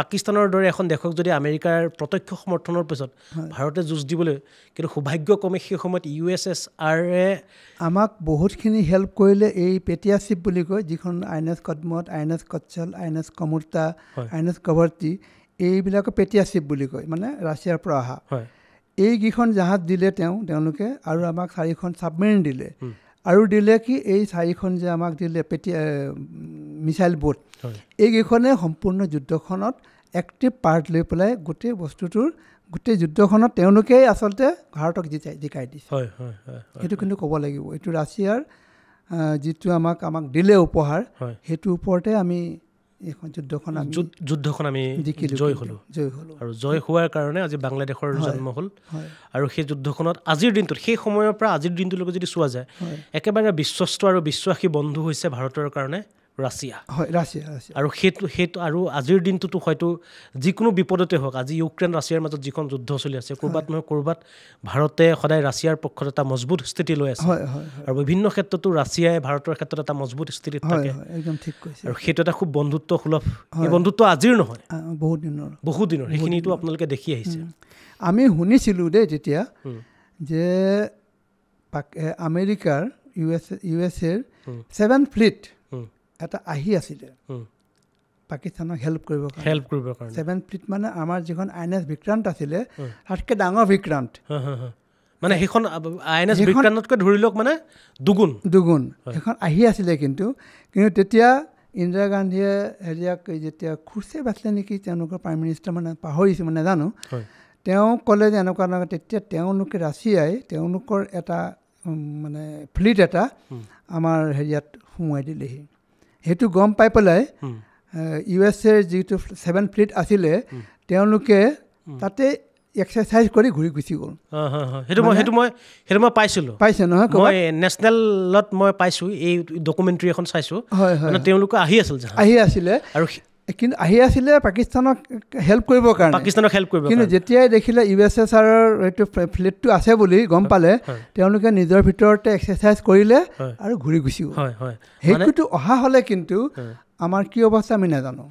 পাকিস্তানৰ দৰে এখন দেশক যদি আমেৰিকাৰ প্ৰত্যক্ষ সমৰ্থনৰ পিছত ভাৰতে যুঁজ দিবলৈ কিন্তু সৌভাগ্যক্ৰমে সেই সময়ত USSR আমাক বহুতখিনি হেল্প কৰিলে এই পেটিয়াশ্বিপ বুলি কয় যিখন INS কদমত INS কচ্ছল INS কমুৰ্তা INS কভাৰ্তি এইবিলাকক পেটিয়াশ্বিপ বুলি কয় মানে ৰাছিয়াৰ পৰা অহা এইকেইখন জাহাজ দিলে তেওঁলোকে আৰু আমাক 4খন ছাবমেৰিন দিলে আৰু দিলে কি এই 4খন যে আমাক দিলে মিছাইল বোট এইকেইখনে সম্পূৰ্ণ যুদ্ধখনত এক্টিভ পাৰ্ট লৈ পেলাই গোটেই যুদ্ধখনত তেওঁলোকেই আচলতে ভাৰতক জিকাই দিছে সেইটো কিন্তু ক'ব লাগিব এইটো ৰাছিয়াৰ যিটো আমাক দিলে উপহাৰ সেইটোৰ ওপৰতে আমি এইখন যুদ্ধখন আমি জয় হ'লোঁ আৰু জয় হোৱাৰ কাৰণে আজি বাংলাদেশৰ জন্ম হ'ল আৰু সেই যুদ্ধখনত আজিৰ দিনটোত সেই সময়ৰ পৰা আজিৰ দিনটোলৈকে যদি চোৱা যায় একেবাৰে বিশ্বস্ত আৰু বিশ্বাসী বন্ধু হৈছে ভাৰতৰ কাৰণে ৰাছিয়া আৰু সেইটো আৰু আজিৰ দিনটোতো হয়তো যিকোনো বিপদতে হওক আজি ইউক্ৰেইন ৰাছিয়াৰ মাজত যিখন যুদ্ধ চলি আছে ক'ৰবাত নহয় ক'ৰবাত ভাৰতে সদায় ৰাছিয়াৰ পক্ষত এটা মজবুত স্থিতি লৈ আছে আৰু বিভিন্ন ক্ষেত্ৰতো ৰাছিয়াই ভাৰতৰ ক্ষেত্ৰত এটা মজবুত স্থিতিত থাকে আৰু সেইটো এটা খুব বন্ধুত্ব সুলভ এই বন্ধুত্ব আজিৰ নহয় বহু দিনৰ সেইখিনিতো আপোনালোকে দেখি আহিছে আমি শুনিছিলোঁ দেই তেতিয়া যে আমেৰিকাৰ USA 7th ফ্লিট এটা আহি আছিলে পাকিস্তানক হেল্প কৰিবৰ কাৰণে 7th ফ্লিট মানে আমাৰ যিখন INS বিক্ৰান্ত আছিলে তাতকৈ ডাঙৰ বিক্ৰান্ত মানে সেইখন INS বিক্ৰান্ততকৈ ধৰি লওক মানে দুগুণ সেইখন আহি আছিলে কিন্তু তেতিয়া ইন্দিৰা গান্ধীয়ে হেৰিয়াক যেতিয়া খুৰ্চে বাছিলে নেকি তেওঁলোকৰ প্ৰাইম মিনিষ্টাৰ মানে পাহৰিছোঁ মানে নাজানো তেওঁ ক'লে যে এনেকুৱা তেতিয়া তেওঁলোকে ৰাছিয়াই তেওঁলোকৰ এটা মানে ফ্লিট এটা আমাৰ হেৰিয়াত সোমোৱাই দিলেহি সেইটো গম পাই পেলাই USA যিটো 7th ফ্লিট আছিলে তেওঁলোকে তাতে এক্সাৰচাইজ কৰি ঘূৰি গুচি গ'ল সেইটো মই পাইছে নহয় মই নেশ্যনেলত মই পাইছোঁ এই ডকুমেণ্টাৰী এখন চাইছোঁ মানে তেওঁলোকে আহি আছিলে আৰু কিন্তু আহি আছিলে পাকিস্তানক হেল্প কৰিবৰ কাৰণে কিন্তু যেতিয়াই দেখিলে USSRৰ এইটো ফ্লিটটো আছে বুলি গম পালে তেওঁলোকে নিজৰ ভিতৰতে এক্সাৰচাইজ কৰিলে আৰু ঘূৰি গুচি গ'ল সেইটো অহা হ'লে কিন্তু আমাৰ কি অৱস্থা আমি নাজানো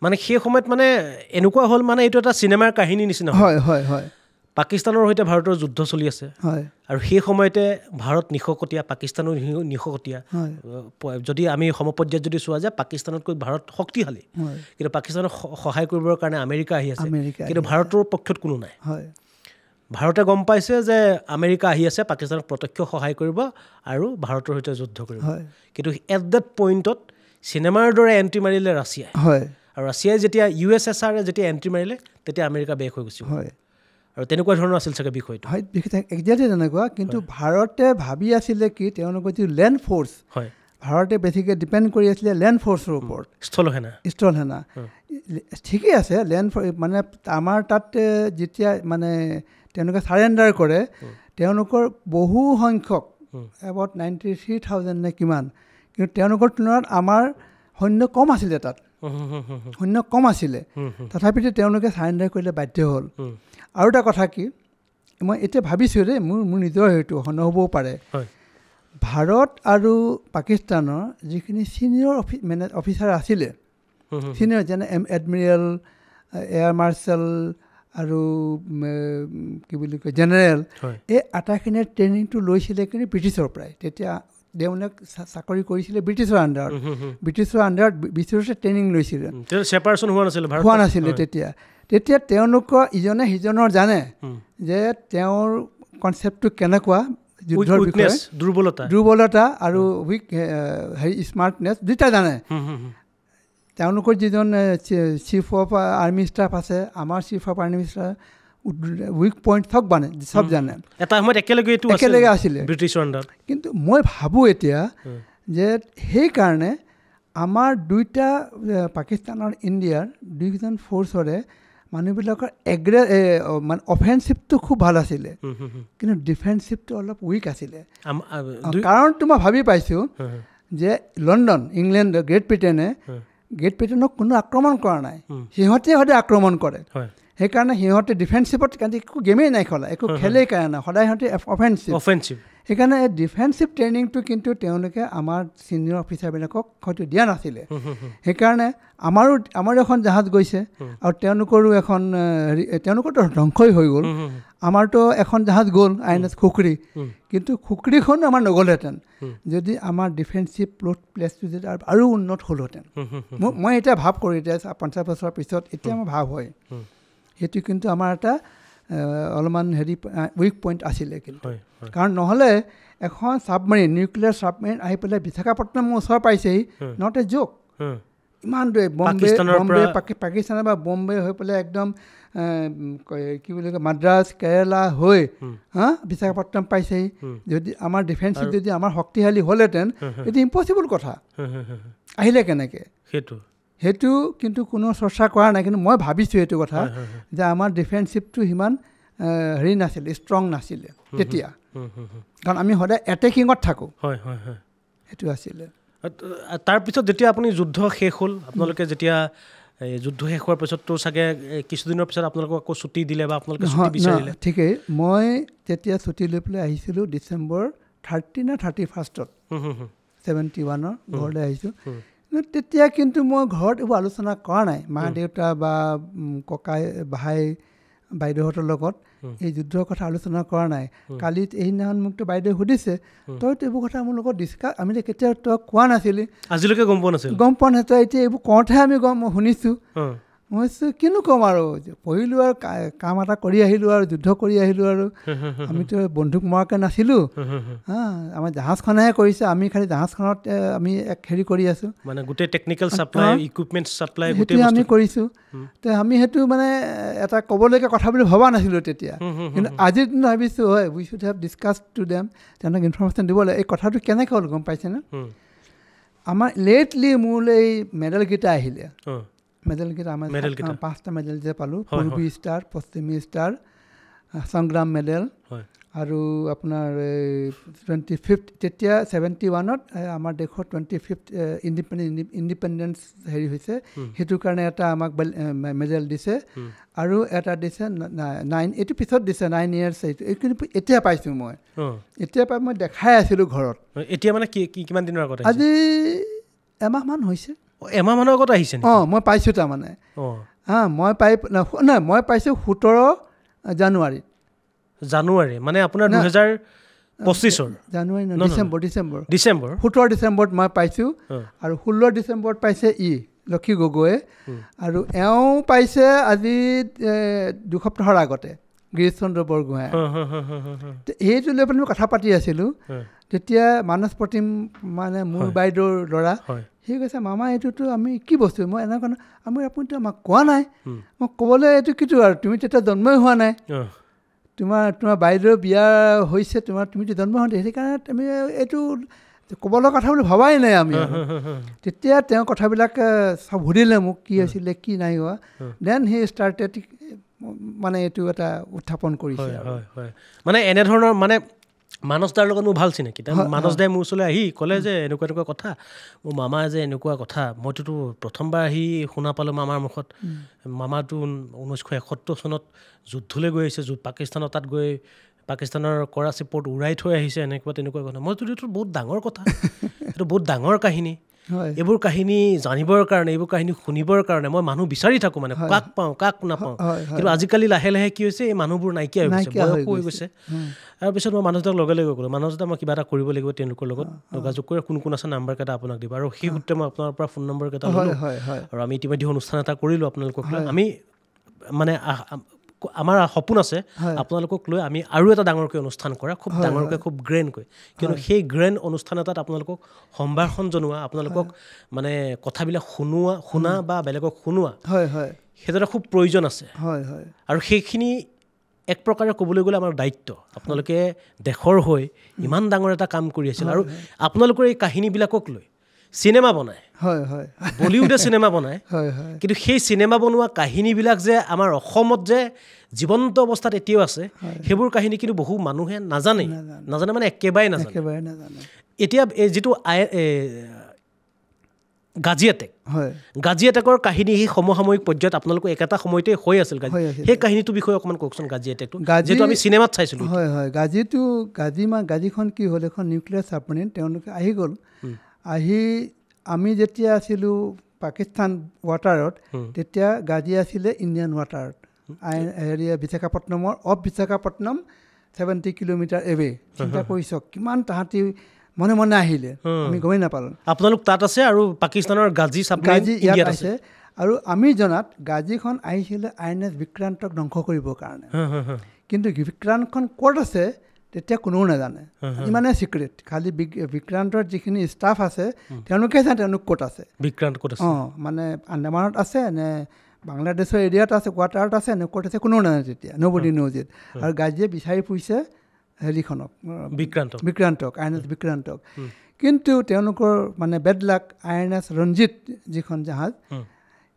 মানে সেই সময়ত মানে এনেকুৱা হ'ল মানে এইটো এটা চিনেমাৰ কাহিনী নিচিনা হয় পাকিস্তানৰ সৈতে ভাৰতৰ যুদ্ধ চলি আছে আৰু সেই সময়তে ভাৰত নিশকতীয়া পাকিস্তানৰ নিশকতীয়া যদি আমি সমপৰ্যায়ত যদি চোৱা যায় পাকিস্তানতকৈ ভাৰত শক্তিশালী কিন্তু পাকিস্তানক সহায় কৰিবৰ কাৰণে আমেৰিকা আহি আছে কিন্তু ভাৰতৰ পক্ষত কোনো নাই ভাৰতে গম পাইছে যে আমেৰিকা আহি আছে পাকিস্তানক প্ৰত্যক্ষ সহায় কৰিব আৰু ভাৰতৰ সৈতে যুদ্ধ কৰিব কিন্তু এট ডেট পইণ্টত চিনেমাৰ দৰে এণ্ট্ৰি মাৰিলে ৰাছিয়াই আৰু ৰাছিয়াই যেতিয়া USSR যেতিয়া এণ্ট্ৰি মাৰিলে তেতিয়া আমেৰিকা বেক হৈ গৈছিল আৰু তেনেকুৱা ধৰণৰ আছিল চাগে বিষয়টো একজেক্টলি তেনেকুৱা কিন্তু ভাৰতে ভাবি আছিলে কি তেওঁলোকৰ যি লেণ্ড ফ'ৰ্চ ভাৰতে বেছিকৈ ডিপেণ্ড কৰি আছিলে লেণ্ড ফ'ৰ্চৰ ওপৰত স্থলসেনা ঠিকেই আছে লেণ্ড মানে আমাৰ তাত যেতিয়া মানে তেওঁলোকে চাৰেণ্ডাৰ কৰে তেওঁলোকৰ বহু সংখ্যক এবাউট 93,000 নে কিমান কিন্তু তেওঁলোকৰ তুলনাত আমাৰ সৈন্য কম আছিলে তাত তথাপিতো তেওঁলোকে চাৰেণ্ডাৰ কৰিলে বাধ্য হ'ল আৰু এটা কথা কি মই এতিয়া ভাবিছোঁ দেই মোৰ নিজৰ সেইটো নহ'বও পাৰে ভাৰত আৰু পাকিস্তানৰ যিখিনি ছিনিয়ৰ অফিচাৰ আছিলে ছিনিয়ৰ যেনে এডমিৰেল এয়াৰ মাৰ্শ্বেল আৰু কি বুলি কয় জেনেৰেল এই আটাইখিনিৰ ট্ৰেইনিংটো লৈছিলে কিন্তু ব্ৰিটিছৰ পৰাই তেতিয়া তেওঁলোক চাকৰি কৰিছিলে ব্ৰিটিছৰ আণ্ডাৰত ব্ৰিটিছৰ ট্ৰেইনিং লৈছিলে হোৱা নাছিলে তেতিয়া তেওঁলোকৰ ইজনে সিজনৰ জানে যে তেওঁৰ কনচেপ্টটো কেনেকুৱা যুদ্ধৰ বিষয়ে দুৰ্বলতা আৰু উইক স্মাৰ্টনেছ দুটা জানে তেওঁলোকৰ যিজন চিফ অফ আৰ্মি ষ্টাফ আছে আমাৰ chief of army staff weak point চব জানে এটা সময়ত একেলগে আছিলে ব্ৰিটিছৰ আণ্ডাৰত কিন্তু মই ভাবোঁ এতিয়া যে সেইকাৰণে আমাৰ দুইটা পাকিস্তান আৰু ইণ্ডিয়াৰ দুইজন ফ'ৰ্চৰে মানুহবিলাকৰ মানে অফেন্সিভটো খুব ভাল আছিলে কিন্তু ডিফেন্সিভটো অলপ উইক আছিলে কাৰণটো মই ভাবি পাইছোঁ যে লণ্ডন ইংলেণ্ড গ্ৰেট ব্ৰিটেইনক কোনো আক্ৰমণ কৰা নাই সিহঁতে সদায় আক্ৰমণ কৰে সেইকাৰণে সিহঁতে ডিফেন্সিভত একো গেমেই নাই খেলা একো খেলেই কাৰণে সদায় সিহঁতে অফেন্সিভ সেইকাৰণে এই ডিফেন্সিভ ট্ৰেইনিংটো কিন্তু তেওঁলোকে আমাৰ ছিনিয়ৰ অফিচাৰবিলাকক হয়তো দিয়া নাছিলে সেইকাৰণে আমাৰো এখন জাহাজ গৈছে আৰু তেওঁলোকৰো এখন তেওঁলোকৰতো ধ্বংসই হৈ গ'ল আমাৰতো এখন জাহাজ গ'ল INS খুকৰী কিন্তু খুকৰীখন আমাৰ নগ'লহেঁতেন যদি আমাৰ ডিফেন্সিভ প্লেচটো যদি আৰু উন্নত হ'লহেঁতেন মই এতিয়া ভাৱ কৰোঁ এতিয়া 50 বছৰৰ পিছত এতিয়া আমাৰ ভাৱ হয় সেইটো কিন্তু আমাৰ এটা অলপমান উইক পইণ্ট আছিলে কিন্তু কাৰণ নহ'লে এখন ছাবমেৰিন নিউক্লিয়াৰ ছাবমেৰিন আহি পেলাই বিশাখাপট্টনমৰ ওচৰ পাইছেহি নট এ জোক ইমান দূৰে বম্বে পাকিস্তানৰ বা বম্বে হৈ পেলাই একদম কি বুলি কয় মাদ্ৰাছ কেৰেলা হৈ বিশাখাপট্টনম পাইছেহি যদি আমাৰ ডিফেন্সিভ যদি আমাৰ শক্তিশালী হ'লহেঁতেন এইটো ইম্পচিবল কথা আহিলে কেনেকৈ সেইটো কিন্তু কোনো চৰ্চা কৰা নাই কিন্তু মই ভাবিছোঁ এইটো কথা যে আমাৰ ডিফেন্সিভটো সিমান নাছিলে ষ্ট্ৰং নাছিলে তেতিয়া কাৰণ আমি সদায় এটেকিঙত থাকোঁ সেইটো আছিলে তাৰপিছত যেতিয়া আপুনি যুদ্ধ শেষ হ'ল আপোনালোকে যেতিয়া যুদ্ধ শেষ হোৱাৰ পিছততো চাগে কিছুদিনৰ পিছত আপোনালোকক আকৌ ছুটি দিলে বা আপোনালোকে ছুটি বিচাৰিলে ঠিকেই মই তেতিয়া ছুটি লৈ পেলাই আহিছিলোঁ ডিচেম্বৰ 30 নে 31ত 71 ঘৰলৈ আহিছোঁ তেতিয়া কিন্তু মই ঘৰত এইবোৰ আলোচনা কৰা নাই মা দেউতা বা ককাই ভাই বাইদেউহঁতৰ লগত এই যুদ্ধৰ কথা আলোচনা কৰা নাই কালি এইদিনাখন মোকতো বাইদেউ সুধিছে তইতো এইবোৰ কথা মোৰ লগত আমি কেতিয়াও তই কোৱা নাছিলি আজিলৈকে গম পোৱা নাই তই এতিয়া এইবোৰ কওঁতেহে আমি শুনিছোঁ মই কিনো ক'ম আৰু পঢ়িলোঁ আৰু কাম এটা কৰি আহিলোঁ আৰু যুদ্ধ কৰি আহিলোঁ আৰু আমিতো বন্দুক মৰাকৈ নাছিলোঁ আমাৰ জাহাজখনেহে কৰিছে আমি খালি জাহাজখনত আমি কৰি আছোঁ মানে গোটেই টেকনিকেল ছাপ্লাই ইকুইপমেণ্ট ছাপ্লাই গোটেই আমি কৰিছোঁ তো আমি সেইটো মানে এটা ক'বলগীয়া কথা বুলি ভবা নাছিলোঁ তেতিয়া কিন্তু আজিৰ দিনত ভাবিছোঁ হয় we should have discuss to them তেওঁলোকে ইনফৰমেশ্যন দিব লাগে এই কথাটো কেনেকৈ হ'ল গম পাইছেনে আমাৰ লেটলি মোলৈ এই মেডেলকেইটা আহিলে মেডেলকেইটা আমাৰ 5টা মেডেল যে পালোঁ পূৰ্বী ষ্টাৰ পশ্চিমী ষ্টাৰ সংগ্ৰাম মেডেল আৰু আপোনাৰ 25th তেতিয়া 71ত আমাৰ দেশৰ 25th ইণ্ডিপেণ্ডেঞ্চ হৈছে সেইটো কাৰণে এটা আমাক মেডেল দিছে আৰু এটা দিছে 9 এইটো পিছত দিছে 9 years এইটো এতিয়া পাইছোঁ মই এতিয়া পাই মই দেখাই আছিলোঁ ঘৰত এতিয়া মানে কিমান দিনৰ আগত আজি এমাহমান হৈছে এমাহমানৰ আগত আহিছে মই পাইছোঁ তাৰমানে মই পাইছোঁ 17 জানুৱাৰী মানে আপোনাৰ 2025 জানুৱাৰী ডিচেম্বৰ 17 ডিচেম্বৰত মই পাইছোঁ আৰু 16 ডিচেম্বৰত পাইছে লক্ষী গগৈয়ে আৰু এওঁ পাইছে আজি 2 সপ্তাহৰ আগতে গিৰীশ চন্দ্ৰ বৰগোহাঁয়ে সেইটো লৈ পেলাই মই কথা পাতি আছিলোঁ তেতিয়া মানস প্ৰতিম মানে মোৰ বাইদেউৰ ল'ৰা সি কৈছে মামা এইটোতো আমি কি বস্তু মই এনেকুৱা আপুনিতো আমাক কোৱা নাই মই ক'বলৈ এইটো কিটো আৰু তুমি তেতিয়া জন্মই হোৱা নাই তোমাৰ বাইদেউৰ বিয়া হৈছে তুমিতো জন্ম হোৱা নাই সেইকাৰণে তুমি এইটো ক'বলৈ কথা বুলি ভবাই নাই আমি তেতিয়া তেওঁ কথাবিলাক চব সুধিলে মোক কি হৈছিলে কি নাই হোৱা দেন হি ষ্টাৰ্টেড মানে এইটো এটা উত্থাপন কৰিছে মানে এনেধৰণৰ মানে মানস দাৰ লগত মোৰ ভাল চিনাকি মানস দাই মোৰ ওচৰলৈ আহি ক'লে যে এনেকুৱা কথা মোৰ মামা যে এনেকুৱা কথা মইতো প্ৰথমবাৰ আহি শুনা পালোঁ মামাৰ মুখত মামাটো 1971 চনত যুদ্ধলৈ গৈ আহিছে পাকিস্তানৰ তাত গৈ পাকিস্তানৰ কৰাচী পৰ্ট উৰাই থৈ আহিছে তেনেকুৱা কথা মইতো এইটো বহুত ডাঙৰ কথা এইটো বহুত ডাঙৰ কাহিনী এইবোৰ কাহিনী জানিবৰ কাৰণে এইবোৰ কাহিনী শুনিবৰ কাৰণে মই মানুহ বিচাৰি থাকোঁ মানে কাক পাওঁ কাক নাপাওঁ কিন্তু আজিকালি লাহে লাহে কি হৈছে এই মানুহবোৰ নাইকিয়া হৈ গৈছে বয়স হৈ গৈছে তাৰপিছত মই মানুহজনক লগে লগে ক'লোঁ মানুহজনক মই কিবা এটা কৰিব লাগিব তেওঁলোকৰ লগত যোগাযোগ কৰি কোন আছে নাম্বাৰকেইটা আপোনাক দিব আৰু সেই সূত্ৰে মই আপোনাৰ পৰা ফোন নম্বৰকেইটা ল'লোঁ আৰু আমি ইতিমধ্যে অনুষ্ঠান এটা কৰিলোঁ আপোনালোকক আমি মানে আমাৰ সপোন আছে আপোনালোকক লৈ আমি আৰু এটা ডাঙৰকৈ অনুষ্ঠান কৰা খুব ডাঙৰকৈ খুব গ্ৰেণ্ডকৈ কিন্তু সেই গ্ৰেণ্ড অনুষ্ঠান এটাত আপোনালোকক সম্ভাষণ জনোৱা আপোনালোকক মানে কথাবিলাক শুনা বা বেলেগক শুনোৱা সেইটো এটা খুব প্ৰয়োজন আছে আৰু সেইখিনি এক প্ৰকাৰে ক'বলৈ গ'লে আমাৰ দায়িত্ব আপোনালোকে দেশৰ হৈ ইমান ডাঙৰ এটা কাম কৰি আছিল আৰু আপোনালোকৰ এই কাহিনীবিলাকক লৈ চিনেমা বনায় হয় হয় বলিউডে চিনেমা বনায় হয় হয় কিন্তু সেই চিনেমা বনোৱা কাহিনীবিলাক যে আমাৰ অসমত যে জীৱন্ত অৱস্থাত এতিয়াও আছে সেইবোৰ কাহিনী কিন্তু বহু মানুহে নাজানে মানে একেবাৰে নাজানে এতিয়া এই যিটো গাজী এটেক হয় গাজী এটেকৰ কাহিনী সেই সমসাময়িক পৰ্যায়ত আপোনালোকৰ একেটা সময়তে হৈ আছিল সেই কাহিনীটোৰ বিষয়ে অকণমান কওকচোন গাজী এটেকটো যিটো আমি চিনেমাত চাইছিলোঁ হয় হয় গাজীখন কি হ'ল এখন নিউক্লিয়াৰ ছাবমেৰিন তেওঁলোকে আহি গ'ল আহি আমি যেতিয়া আছিলোঁ পাকিস্তান ৱাটাৰত তেতিয়া গাজী আছিলে ইণ্ডিয়ান ৱাটাৰত বিশাখাপট্টনমৰ বিশাখাপট্টনম 70 কিলোমিটাৰ এৱে চিন্তা কৰি চাওক কিমান তাহাঁতি মনে মনে আহিলে আমি গমেই নাপালোঁ আপোনালোক তাত আছে আৰু পাকিস্তানৰ গাজী ইয়াত আছে আৰু আমি জনাত গাজীখন আহিছিলে INS বিক্ৰান্তক ধ্বংস কৰিবৰ কাৰণে কিন্তু বিক্ৰান্তখন ক'ত আছে তেতিয়া কোনেও নাজানে ইমানে চিক্ৰেট খালি বিক্ৰান্তৰ যিখিনি ষ্টাফ আছে তেওঁলোকে জানে তেওঁলোক ক'ত আছে বিক্ৰান্ত ক'ত আছে মানে আন্দামানত আছে নে বাংলাদেশৰ এৰিয়াত আছে কোৱাৰ্টাৰত আছে নে ক'ত আছে কোনেও নাজানে তেতিয়া নবডি ন'জ ইট আৰু গাজীয়ে বিচাৰি ফুৰিছে হেৰিখনক বিক্ৰান্তক INS বিক্ৰান্তক কিন্তু তেওঁলোকৰ মানে বেড লাক INS ৰঞ্জিত যিখন জাহাজ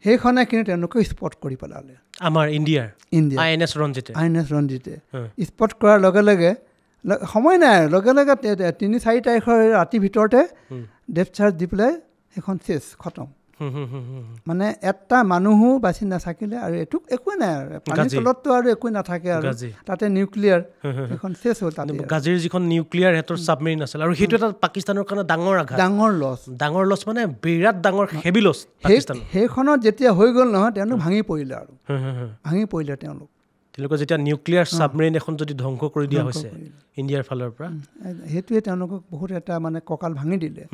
সেইখনে কিন্তু তেওঁলোকে স্পট কৰি পেলালে আমাৰ ইণ্ডিয়া INS ৰঞ্জিতে স্পট কৰাৰ লগে লগে সময় নাই আৰু লগে লগে 3-4 তাৰিখৰ ৰাতিৰ ভিতৰতে ডেপ্থ চাৰ্জ দি পেলাই সেইখন চেছ খতম মানে এটা মানুহো বাচি নাথাকিলে আৰু এইটো একোৱে নাই আৰু পানীৰ তলততো আৰু একোৱে নাথাকে আৰু তাতে নিউক্লিয়াৰ এখন চেছ হ'ল তাতে গাজীৰ যিখন নিউক্লিয়াৰ হেতৰ ছাবমেৰিন আছিল আৰু সেইটো এটা পাকিস্তানৰ কাৰণে ডাঙৰ আঘাত ডাঙৰ লছ মানে বিৰাট ডাঙৰ হেভি লছ পাকিস্তানৰ সেইখনত যেতিয়া হৈ গ'ল নহয় তেওঁলোক ভাঙি পৰিলে তেওঁলোকে যেতিয়া নিউক্লিয়াৰ ছাবমেৰিন এখন যদি ধ্বংস কৰি দিয়া হৈছে ইণ্ডিয়াৰ ফালৰ পৰা সেইটোৱে তেওঁলোকক বহুত এটা মানে কঁকাল ভাঙি দিলে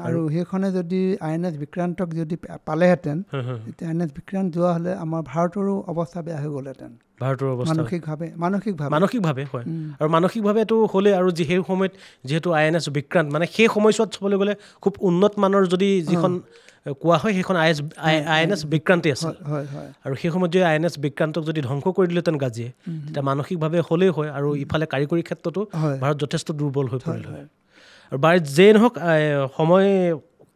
আৰু সেইখনে যদি INS বিক্ৰান্তক যদি পালেহেঁতেন তেতিয়া INS বিক্ৰান্ত যোৱা হ'লে আমাৰ ভাৰতৰো অৱস্থা বেয়া হৈ গ'লহেঁতেন ভাৰতৰ অৱস্থা মানসিকভাৱে হয় আৰু মানসিকভাৱেতো হ'লে আৰু সেই সময়ত যিহেতু INS বিক্ৰান্ত মানে সেই সময়ছোৱাত চাবলৈ গ'লে খুব উন্নত মানৰ যদি যিখন কোৱা হয় সেইখন INS বিক্ৰান্তি আছিল আৰু সেই সময়ত যদি INS বিক্ৰান্তক যদি ধ্বংস কৰি দিলেহেঁতেন গাজীয়ে তেতিয়া মানসিকভাৱে হ'লেই হয় আৰু ইফালে কাৰিকৰী ক্ষেত্ৰতো ভাৰত যথেষ্ট দুৰ্বল হৈ পৰিল হয় আৰু বাৰু যেই নহওক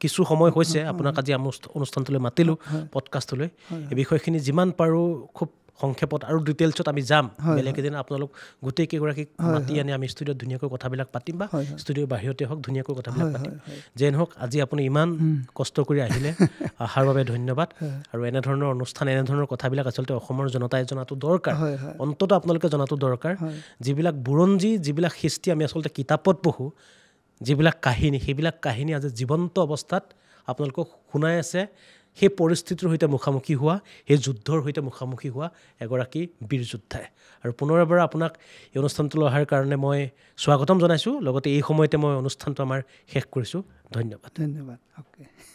কিছু সময় হৈছে আপোনাক আজি অনুষ্ঠানটোলৈ মাতিলোঁ পডকাষ্টলৈ এই বিষয়খিনি যিমান পাৰোঁ খুব সংক্ষেপত আৰু ডিটেইলছত আমি যাম বেলেগ এদিন আপোনালোক গোটেই কেইগৰাকীক মাতি আনি আমি ষ্টুডিঅ'ত ধুনীয়াকৈ কথাবিলাক পাতিম বা ষ্টুডিঅ'ৰ বাহিৰতে হওক ধুনীয়াকৈ কথাবিলাক পাতিম যেই নহওক আজি আপুনি ইমান কষ্ট কৰি আহিলে অহাৰ বাবে ধন্যবাদ আৰু এনেধৰণৰ অনুষ্ঠান এনেধৰণৰ কথাবিলাক আচলতে অসমৰ জনতাই জনাটো দৰকাৰ অন্ততঃ আপোনালোকে জনাটো দৰকাৰ যিবিলাক বুৰঞ্জী যিবিলাক হিষ্ট্ৰী আমি আচলতে কিতাপত পঢ়োঁ যিবিলাক কাহিনী সেইবিলাক কাহিনী আজি জীৱন্ত অৱস্থাত আপোনালোকক শুনাই আছে সেই পৰিস্থিতিৰ সৈতে মুখামুখি হোৱা সেই যুদ্ধৰ সৈতে মুখামুখি হোৱা এগৰাকী বীৰ যোদ্ধাই আৰু পুনৰ এবাৰ আপোনাক এই অনুষ্ঠানটোলৈ অহাৰ কাৰণে মই স্বাগতম জনাইছোঁ লগতে এই সময়তে মই অনুষ্ঠানটো আমাৰ শেষ কৰিছোঁ ধন্যবাদ